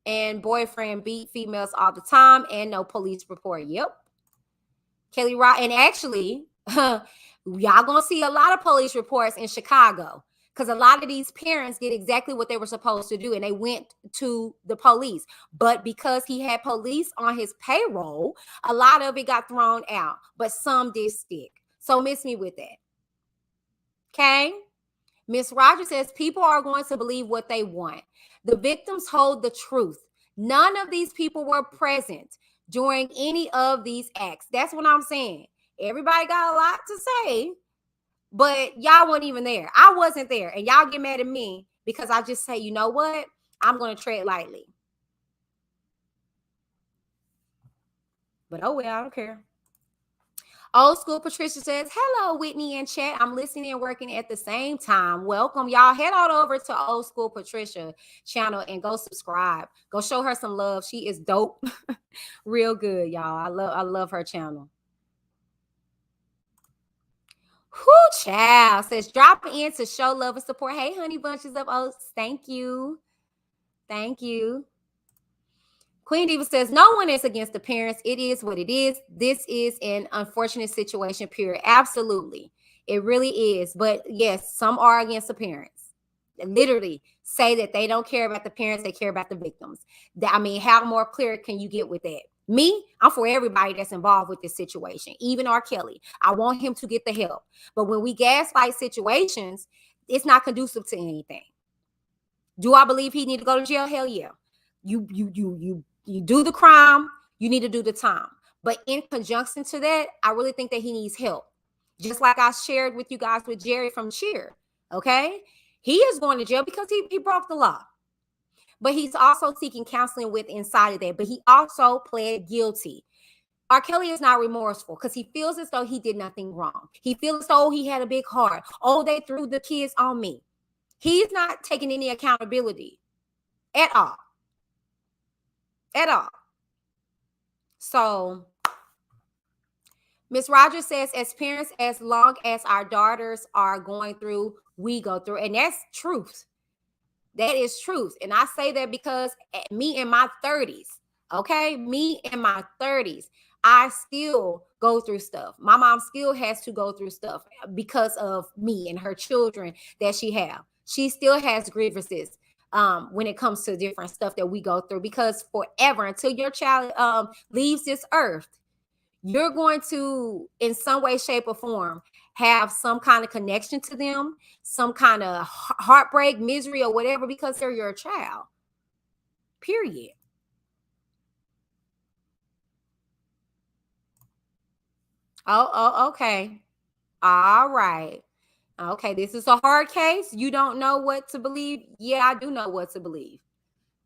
and boyfriend beat females all the time and no police report. Yep. Kelly Rock, and actually, y'all gonna see a lot of police reports in Chicago because a lot of these parents did exactly what they were supposed to do and they went to the police. But because he had police on his payroll, a lot of it got thrown out, but some did stick. So miss me with that. Okay. Miss Rogers says people are going to believe what they want. The victims hold the truth. None of these people were present during any of these acts. That's what I'm saying. Everybody got a lot to say, but y'all weren't even there. I wasn't there. And y'all get mad at me because I just say, you know what? I'm going to tread lightly. But oh well, I don't care. Old School Patricia says, hello, Whitney and chat. I'm listening and working at the same time. Welcome, y'all. Head on over to Old School Patricia channel and go subscribe. Go show her some love. She is dope. Real good, y'all. I love her channel. Whoo, child says, drop in to show love and support. Hey, honey bunches of oats. Thank you. Thank you. Queen Diva says, no one is against the parents. It is what it is. This is an unfortunate situation, period. Absolutely. It really is. But yes, some are against the parents. They literally say that they don't care about the parents. They care about the victims. I mean, how more clear can you get with that? Me, I'm for everybody that's involved with this situation, even R.Kelly. I want him to get the help. But when we gaslight situations, it's not conducive to anything. Do I believe he need to go to jail? Hell yeah. You do the crime, you need to do the time. But in conjunction to that, I really think that he needs help. Just like I shared with you guys with Jerry from Cheer. Okay? He is going to jail because he broke the law. But he's also seeking counseling with inside of that. But he also pled guilty. R.Kelly is not remorseful because he feels as though he did nothing wrong. He feels as though he had a big heart. Oh, they threw the kids on me. He's not taking any accountability at all. At all. So Miss Rogers says, as parents, as long as our daughters are going through, we go through. And that's truth. That is truth. And I say that because me in my 30s, okay? Me in my 30s, I still go through stuff. My mom still has to go through stuff because of me and her children that she have. She still has grievances when it comes to different stuff that we go through, because forever until your child leaves this earth, you're going to, in some way, shape, or form, have some kind of connection to them, some kind of heartbreak, misery, or whatever, because they're your child. Period. Oh, okay. All right. Okay, this is a hard case. You don't know what to believe. Yeah, I do know what to believe.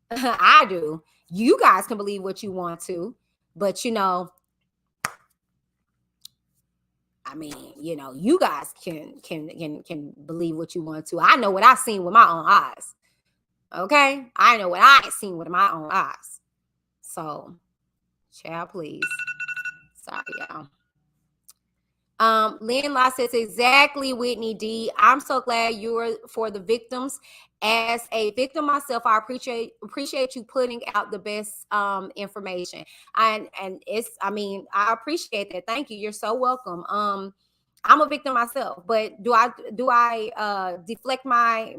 I do. You guys can believe what you want to. But I mean, you guys can believe what you want to. I know what I seen with my own eyes. Okay, I know what I seen with my own eyes. So, child, please. Sorry, y'all. Lynn Law says, exactly, Whitney D. I'm so glad you're for the victims. As a victim myself, I appreciate you putting out the best information. And I appreciate that. Thank you. You're so welcome. I'm a victim myself, but do I deflect my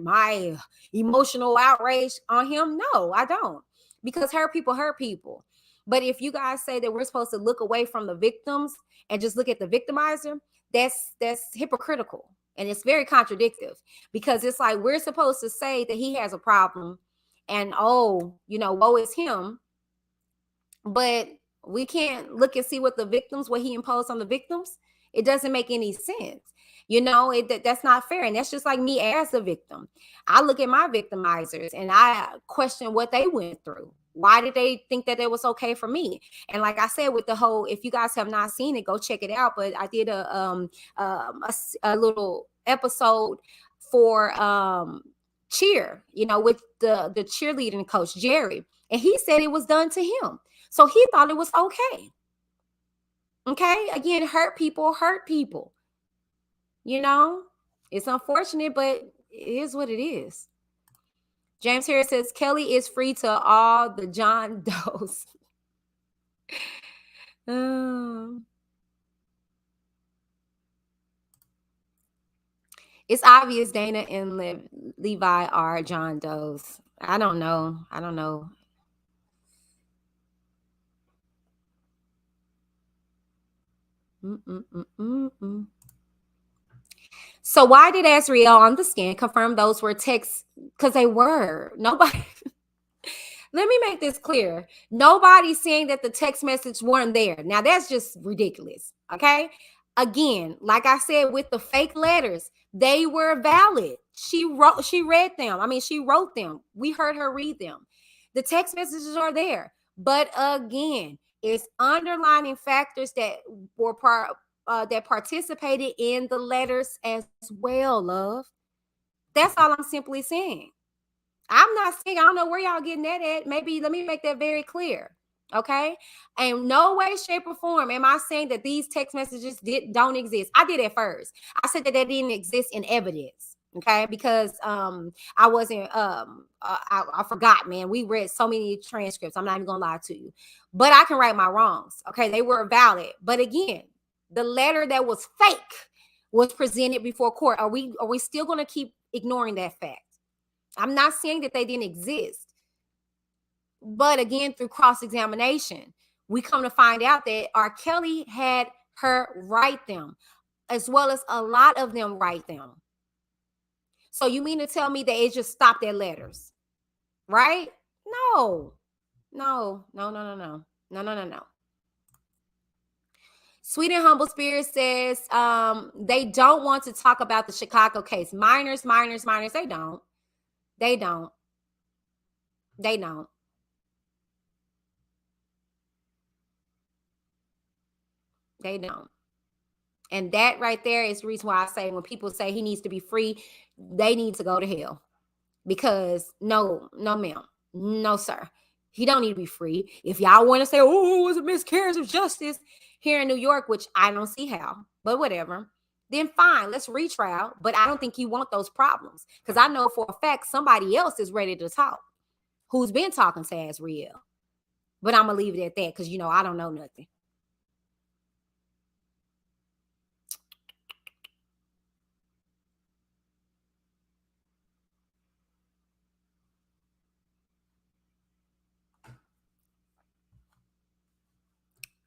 emotional outrage on him? No, I don't. Because hurt people. But if you guys say that we're supposed to look away from the victims and just look at the victimizer, that's hypocritical, and it's very contradictory, because it's like we're supposed to say that he has a problem and woe is him, but we can't look and see what he imposed on the victims. It doesn't make any sense. That's not fair. And that's just like me as a victim. I look at my victimizers and I question what they went through. Why did they think that it was okay for me? And like I said, with the whole, if you guys have not seen it, go check it out. But I did a little episode for cheer, with the cheerleading coach, Jerry. And he said it was done to him. So he thought it was okay. Okay. Again, hurt people. It's unfortunate, but it is what it is. James Harris says, Kelly is free to all the John Does. It's obvious Dana and Levi are John Does. I don't know. So why did Azriel on the stand confirm those were texts? Because they were. Nobody. Let me make this clear. Nobody's saying that the text message weren't there. Now that's just ridiculous. Okay. Again, like I said, with the fake letters, they were valid. She read them. She wrote them. We heard her read them. The text messages are there. But again, it's underlining factors that were that participated in the letters as well, love. That's all I'm simply saying. I'm not saying, I don't know where y'all getting that at. Maybe let me make that very clear. Okay. And no way, shape, or form am I saying that these text messages don't exist. I did at first. I said that they didn't exist in evidence. Okay. Because I wasn't I forgot, man. We read so many transcripts. I'm not even gonna lie to you. But I can right my wrongs. Okay. They were valid. But again, the letter that was fake was presented before court. Are we still gonna keep ignoring that fact? I'm not saying that they didn't exist, but again, through cross-examination, we come to find out that R.Kelly had her write them, as well as a lot of them write them. So you mean to tell me that it just stopped at letters, right? No. Sweet and Humble Spirit says they don't want to talk about the Chicago case. Minors. They don't. They don't. And that right there is the reason why I say when people say he needs to be free, they need to go to hell. Because no, ma'am. No, sir. He don't need to be free. If y'all want to say, oh, it was a miscarriage of justice here in New York, which I don't see how, but whatever, then fine, let's retrial. But I don't think you want those problems, because I know for a fact somebody else is ready to talk who's been talking to Azriel. But I'm going to leave it at that because, I don't know nothing.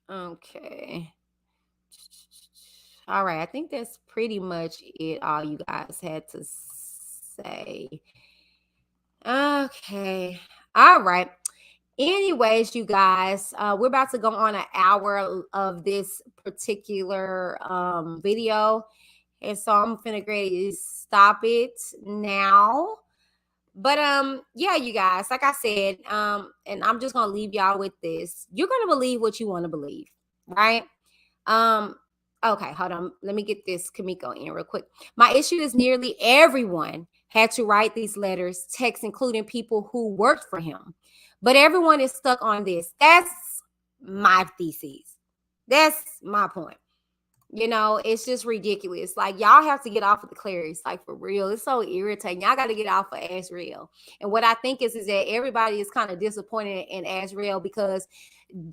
Okay. All right. I think that's pretty much it. All you guys had to say. Okay. All right. Anyways, you guys, we're about to go on an hour of this particular video. And so I'm finna grade stop it now. But yeah, you guys, like I said, and I'm just gonna leave y'all with this. You're gonna believe what you want to believe, right? Um, okay, hold on. Let me get this Kamiko in real quick. My issue is nearly everyone had to write these letters, texts, including people who worked for him. But everyone is stuck on this. That's my thesis. That's my point. You know, it's just ridiculous. Like, y'all have to get off of the Clarice, like, for real. It's so irritating. Y'all got to get off of Azriel. And what I think is that everybody is kind of disappointed in Azriel because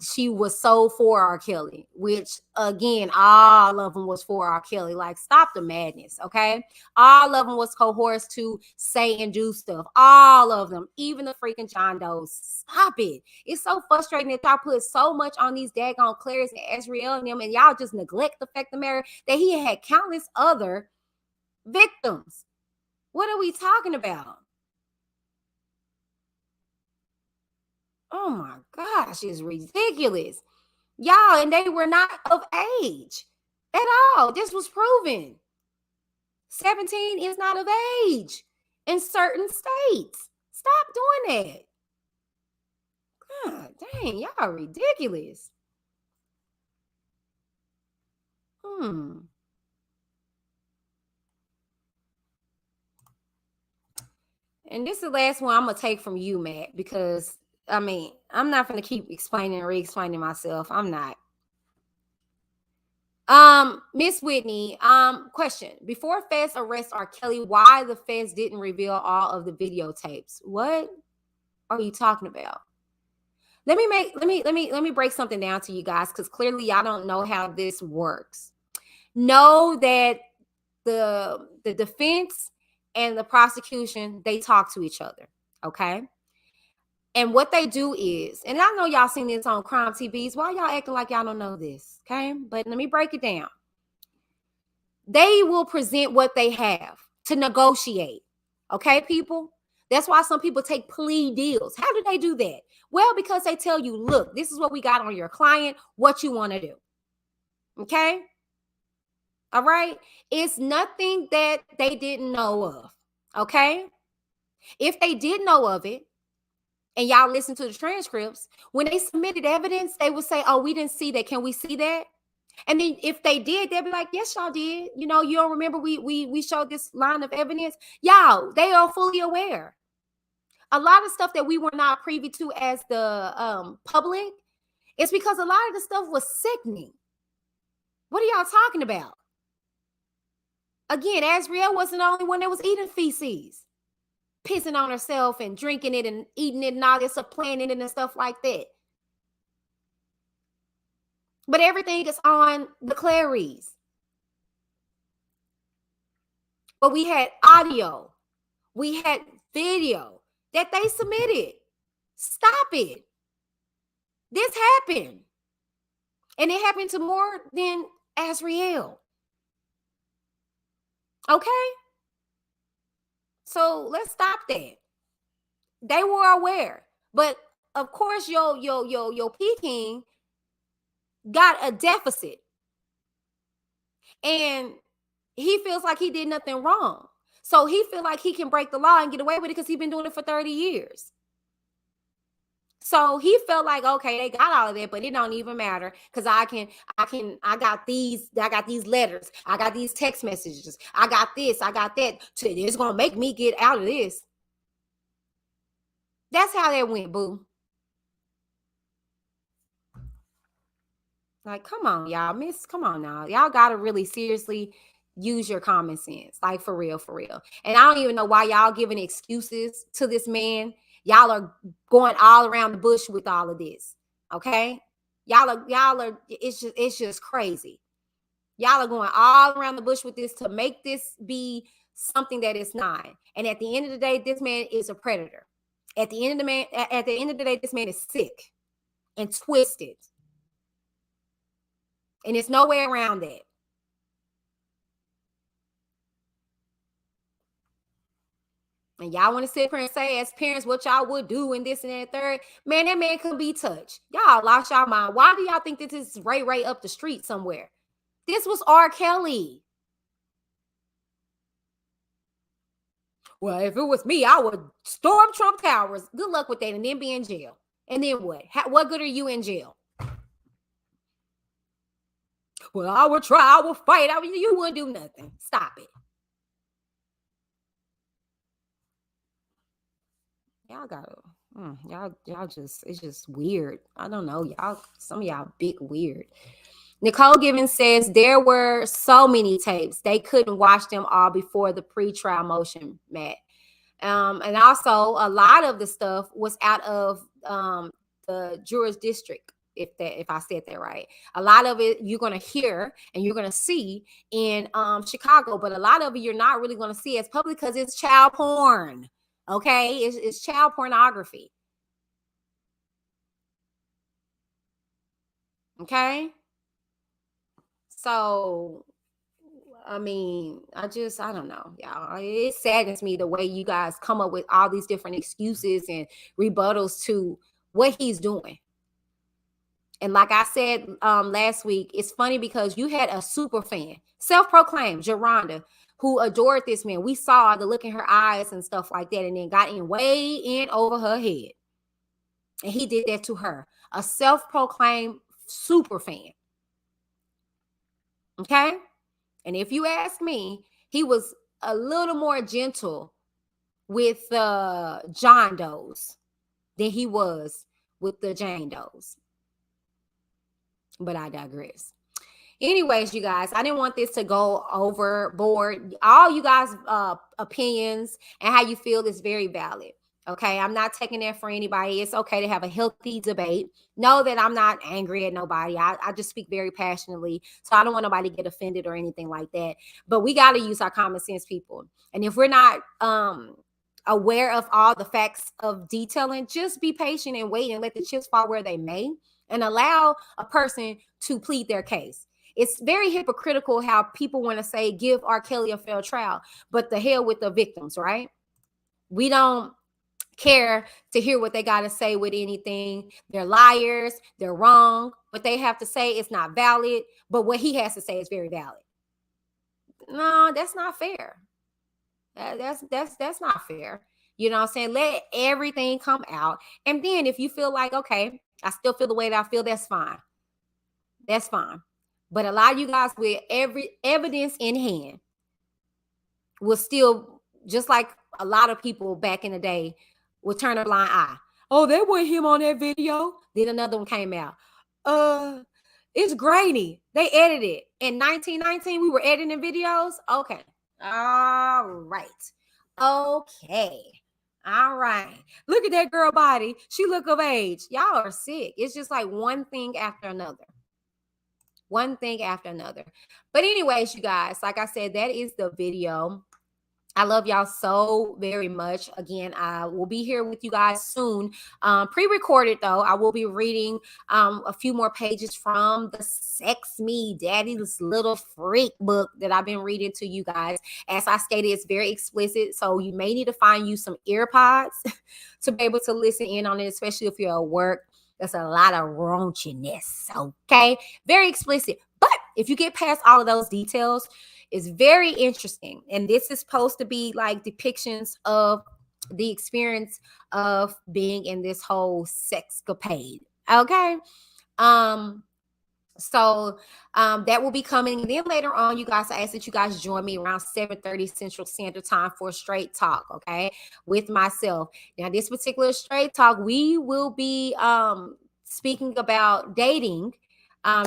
she was so for R. Kelly, which again, all of them was for R. Kelly. Like, stop the madness, okay? All of them was cohorts to say and do stuff. All of them, even the freaking John Does. Stop it. It's so frustrating that y'all put so much on these daggone Clarice and Azriel and them, and y'all just neglect the fact of the matter that he had countless other victims. What are we talking about? Oh my gosh, it's ridiculous. Y'all, and they were not of age at all. This was proven. 17 is not of age in certain states. Stop doing that. God dang, y'all ridiculous. And this is the last one I'm going to take from you, Matt, because, I mean, I'm not going to keep explaining and re-explaining myself. I'm not. Miss Whitney, question. Before Feds arrest R. Kelly, why the Feds didn't reveal all of the videotapes? What are you talking about? Let me break something down to you guys, because clearly y'all don't know how this works. Know that the defense and the prosecution, they talk to each other, okay? And what they do is, and I know y'all seen this on crime TVs. Why y'all acting like y'all don't know this? Okay, but let me break it down. They will present what they have to negotiate. Okay, people? That's why some people take plea deals. How do they do that? Well, because they tell you, look, this is what we got on your client, what you want to do. Okay? All right? It's nothing that they didn't know of. Okay? If they did know of it, and y'all listen to the transcripts, when they submitted evidence, they would say, oh, we didn't see that. Can we see that? And then if they did, they'd be like, yes, y'all did. You know, you don't remember we showed this line of evidence? Y'all, they are fully aware. A lot of stuff that we were not privy to as the public, it's because a lot of the stuff was sickening. What are y'all talking about? Again, Azriel wasn't the only one that was eating feces, pissing on herself and drinking it and eating it and all this stuff, playing in it and stuff like that. But everything is on the Clarice. But we had audio. We had video that they submitted. Stop it. This happened. And it happened to more than Azriel. Okay? So let's stop that. They were aware. But of course, your Peking got a deficit. And he feels like he did nothing wrong. So he feel like he can break the law and get away with it because he's been doing it for 30 years. So he felt like, okay, they got all of that, but it don't even matter because I got these letters, I got these text messages, I got this, I got that. It's gonna make me get out of this. That's how that went, boo. Like, come on, y'all, come on now. Y'all gotta really seriously use your common sense. Like, for real, for real. And I don't even know why y'all giving excuses to this man. Y'all are going all around the bush with all of this. Okay? Y'all are, it's just crazy. Y'all are going all around the bush with this to make this be something that it's not. And at the end of the day, this man is a predator. At the end of the day, this man is sick and twisted. And there's no way around that. And y'all want to sit here and say as parents what y'all would do and this and that third. Man, that man couldn't be touched. Y'all lost y'all mind. Why do y'all think this is Ray up the street somewhere? This was R. Kelly. Well, if it was me, I would storm Trump Towers. Good luck with that, and then be in jail. And then what? What good are you in jail? Well, I will try. I will fight. You wouldn't do nothing. Stop it. Y'all got y'all just, it's just weird. I don't know. Some of y'all big weird. Nicole Givens says there were so many tapes. They couldn't watch them all before the pre-trial motion, Matt. And also a lot of the stuff was out of the jurors district, if I said that right. A lot of it you're going to hear and you're going to see in Chicago, but a lot of it you're not really going to see as public because it's child porn. Okay, it's child pornography. Okay, so I mean, I don't know, y'all. It saddens me the way you guys come up with all these different excuses and rebuttals to what he's doing. And like I said last week, it's funny because you had a super fan, self-proclaimed Geronda, who adored this man. We saw the look in her eyes and stuff like that, and then got way in over her head. And he did that to her, a self-proclaimed super fan. Okay? And if you ask me, he was a little more gentle with John Does than he was with the Jane Does. But I digress. Anyways, you guys, I didn't want this to go overboard. All you guys' opinions and how you feel is very valid. Okay, I'm not taking that for anybody. It's okay to have a healthy debate. Know that I'm not angry at nobody. I just speak very passionately. So I don't want nobody to get offended or anything like that. But we got to use our common sense, people. And if we're not aware of all the facts of detailing, just be patient and wait and let the chips fall where they may and allow a person to plead their case. It's very hypocritical how people want to say, give R. Kelly a fair trial, but the hell with the victims, right? We don't care to hear what they got to say with anything. They're liars. They're wrong. What they have to say is not valid, but what he has to say is very valid. No, that's not fair. That's not fair. You know what I'm saying? Let everything come out. And then if you feel like, okay, I still feel the way that I feel, that's fine. That's fine. But a lot of you guys with every evidence in hand will still, just like a lot of people back in the day, will turn a blind eye. Oh, that wasn't him on that video. Then another one came out. It's grainy. They edited it. In 1919, we were editing videos. Okay. All right. Okay. All right. Look at that girl body. She look of age. Y'all are sick. It's just like one thing after another. One thing after another. But anyways, you guys, like I said, that is the video. I love y'all so very much. Again, I will be here with you guys soon. Pre-recorded though. I will be reading a few more pages from the Sex Me Daddy's Little Freak book that I've been reading to you guys. As I stated, it's very explicit, so you may need to find you some ear pods to be able to listen in on it, especially if you're at work. That's a lot of raunchiness, okay? Very explicit. But if you get past all of those details, it's very interesting. And this is supposed to be like depictions of the experience of being in this whole sexcapade. Okay. So that will be coming. And then later on, you guys, I ask that you guys join me around 7:30 Central Standard Time for a straight talk, okay, with myself. Now, this particular straight talk, we will be speaking about dating.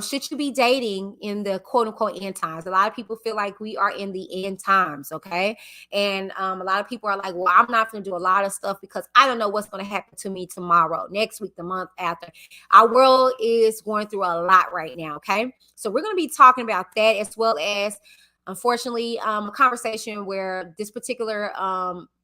Should you be dating in the quote unquote end times? A lot of people feel like we are in the end times, okay? And a lot of people are like, well, I'm not going to do a lot of stuff because I don't know what's going to happen to me tomorrow, next week, the month after. Our world is going through a lot right now, okay? So we're going to be talking about that, as well as, unfortunately, a conversation where this particular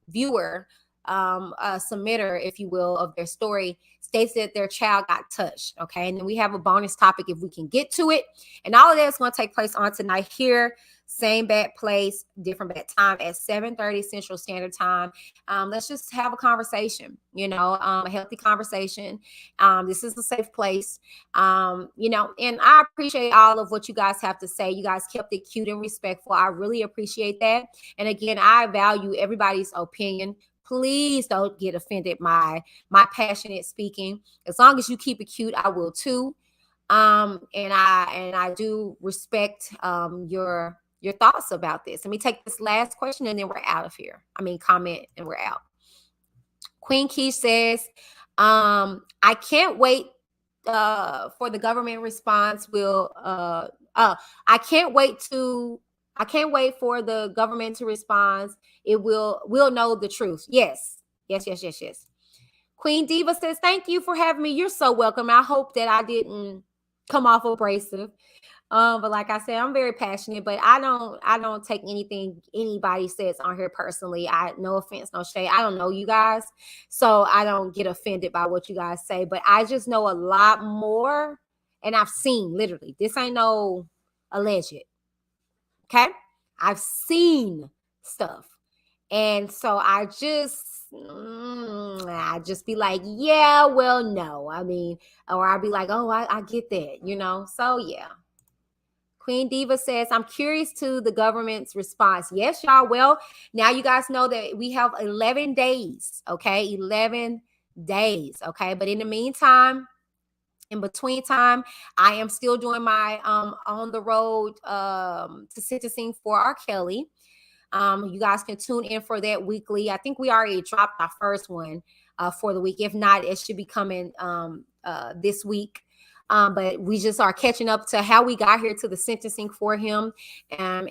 viewer, a submitter, if you will, of their story states that their child got touched. Okay. And then we have a bonus topic if we can get to it. And all of that is going to take place on tonight here, same bat place, different bat time at 7:30 Central Standard Time. Let's just have a conversation, a healthy conversation. This is a safe place, and I appreciate all of what you guys have to say. You guys kept it cute and respectful. I really appreciate that. And again, I value everybody's opinion. Please don't get offended by my passionate speaking. As long as you keep it cute, I will too. And I do respect your thoughts about this. Let me take this last question and then we're out of here. Comment and we're out. Queen Key says, I can't wait for the government response. I can't wait for the government to respond. We'll know the truth. Yes. Queen Diva says, thank you for having me. You're so welcome. I hope that I didn't come off abrasive. But like I said, I'm very passionate, but I don't take anything anybody says on here personally. No offense, no shade. I don't know you guys, so I don't get offended by what you guys say, but I just know a lot more, and I've seen, literally, this ain't no alleged. Okay? I've seen stuff. And so I just be like, yeah, well, no. Or I'll be like, oh, I get that, So yeah. Queen Diva says, I'm curious to the government's response. Yes, y'all. Well, now you guys know that we have 11 days. Okay. 11 days. Okay. But in the meantime, in between time, I am still doing my on the road to sentencing for R.KELLY. You guys can tune in for that weekly. I think we already dropped our first one for the week. If not, it should be coming this week. But we just are catching up to how we got here to the sentencing for him, and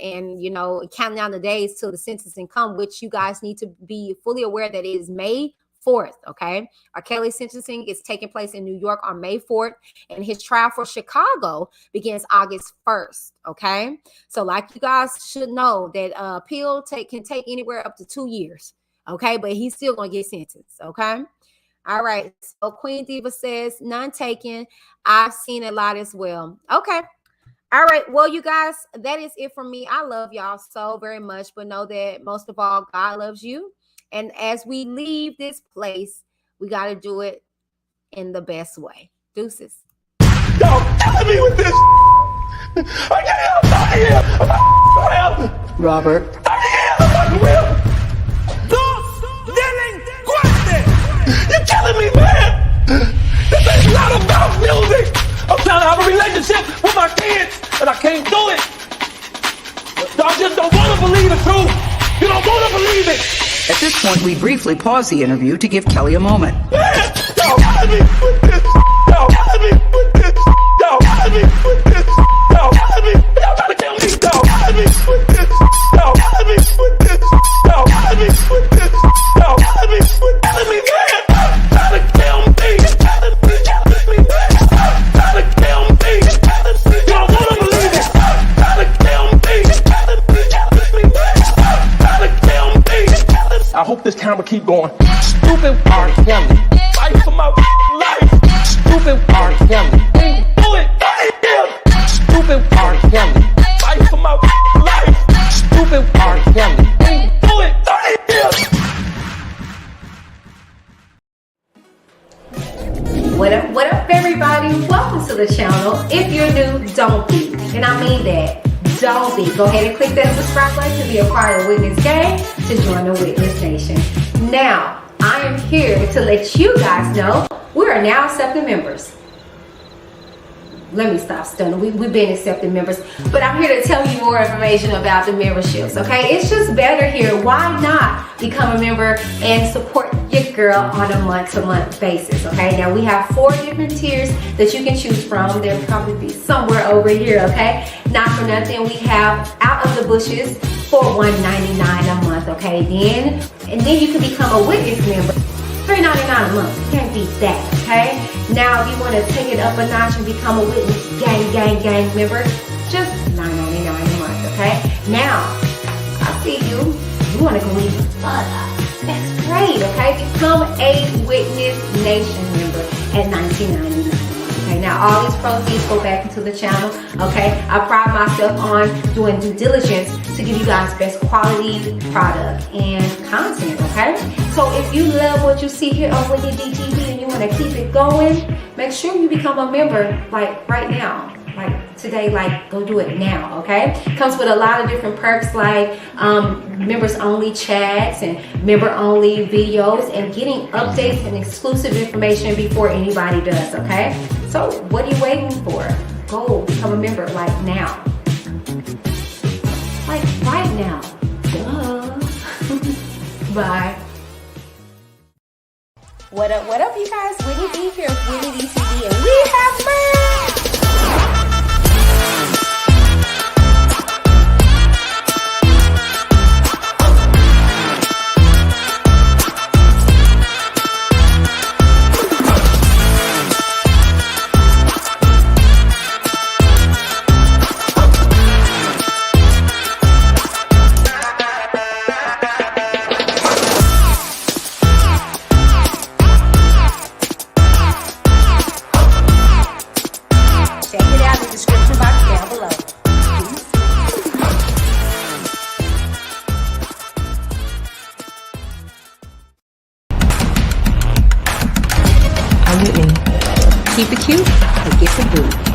counting down the days till the sentencing come, which you guys need to be fully aware that it is May 4th. Okay. R.KELLY sentencing is taking place in New York on May 4th, and his trial for Chicago begins August 1st. Okay. So like you guys should know that appeal can take anywhere up to 2 years. Okay. But he's still going to get sentenced. Okay. All right. So Queen Diva says, none taken. I've seen a lot as well. Okay. All right. Well, you guys, that is it for me. I love y'all so very much, but know that most of all, God loves you. And as we leave this place, we got to do it in the best way. Deuces. Y'all killing me with this. I can't help. Robert. You're killing me, man. This ain't not about music. I'm trying to have a relationship with my kids, and I can't do it. Y'all just don't want to believe the truth. You don't want to believe it. At this point, we briefly pause the interview to give Kelly a moment. Man, y'all killing me with this. Y'all killing me with this. Y'all killing me with this. Y'all killing me. Y'all trying to kill me. Y'all killing me with this. Y'all killing me with this. Y'all killing me with this. Y'all killing me with killing me, man. Trying to kill me. Killing me, man. Trying to kill me. Y'all wanna believe it? Trying to kill me. Killing me, man. Trying to kill me. I hope this camera keep going. Stupid R.KELLY. Fight for my life. Stupid R.KELLY. Do it. Stupid R.KELLY. Fight for my life. Stupid R.KELLY. Do it. What up, everybody? Welcome to the channel. If you're new, don't be. And I mean that. Don't be. Go ahead and click that subscribe button to be a part of Whitney's gang, to join the Witness Nation. Now, I am here to let you guys know we are now accepting members. Let me stop stunning. We've been accepting members, but I'm here to tell you more information about the memberships, okay? It's just better here. Why not become a member and support your girl on a month-to-month basis, okay? Now, we have 4 different tiers that you can choose from. They'll probably be somewhere over here, okay? Not for nothing, we have Out of the Bushes for $1.99 a month, okay? And then you can become a Witness member. $3.99 a month. You can't beat that, okay? Now, if you want to take it up a notch and become a Witness gang member, just $9.99 a month, okay? Now, I see you. You want to go even further. That's great, okay? Become a Witness Nation member at $19.99 a month, Okay, now all these proceeds go back into the channel. Okay, I pride myself on doing due diligence to give you guys best quality product and content. Okay, so if you love what you see here on WhitneyD TV and you want to keep it going, make sure you become a member like right now. Like today, like go do it now, okay? Comes with a lot of different perks like members only chats and member only videos and getting updates and exclusive information before anybody does, okay? So what are you waiting for? Go become a member like now. Like right now. Duh. Bye. What up you guys? WhitneyD here with WhitneyD TV and we have merch! Check it out in the description box down below. I'm Whitney. Keep it cute or get the boot.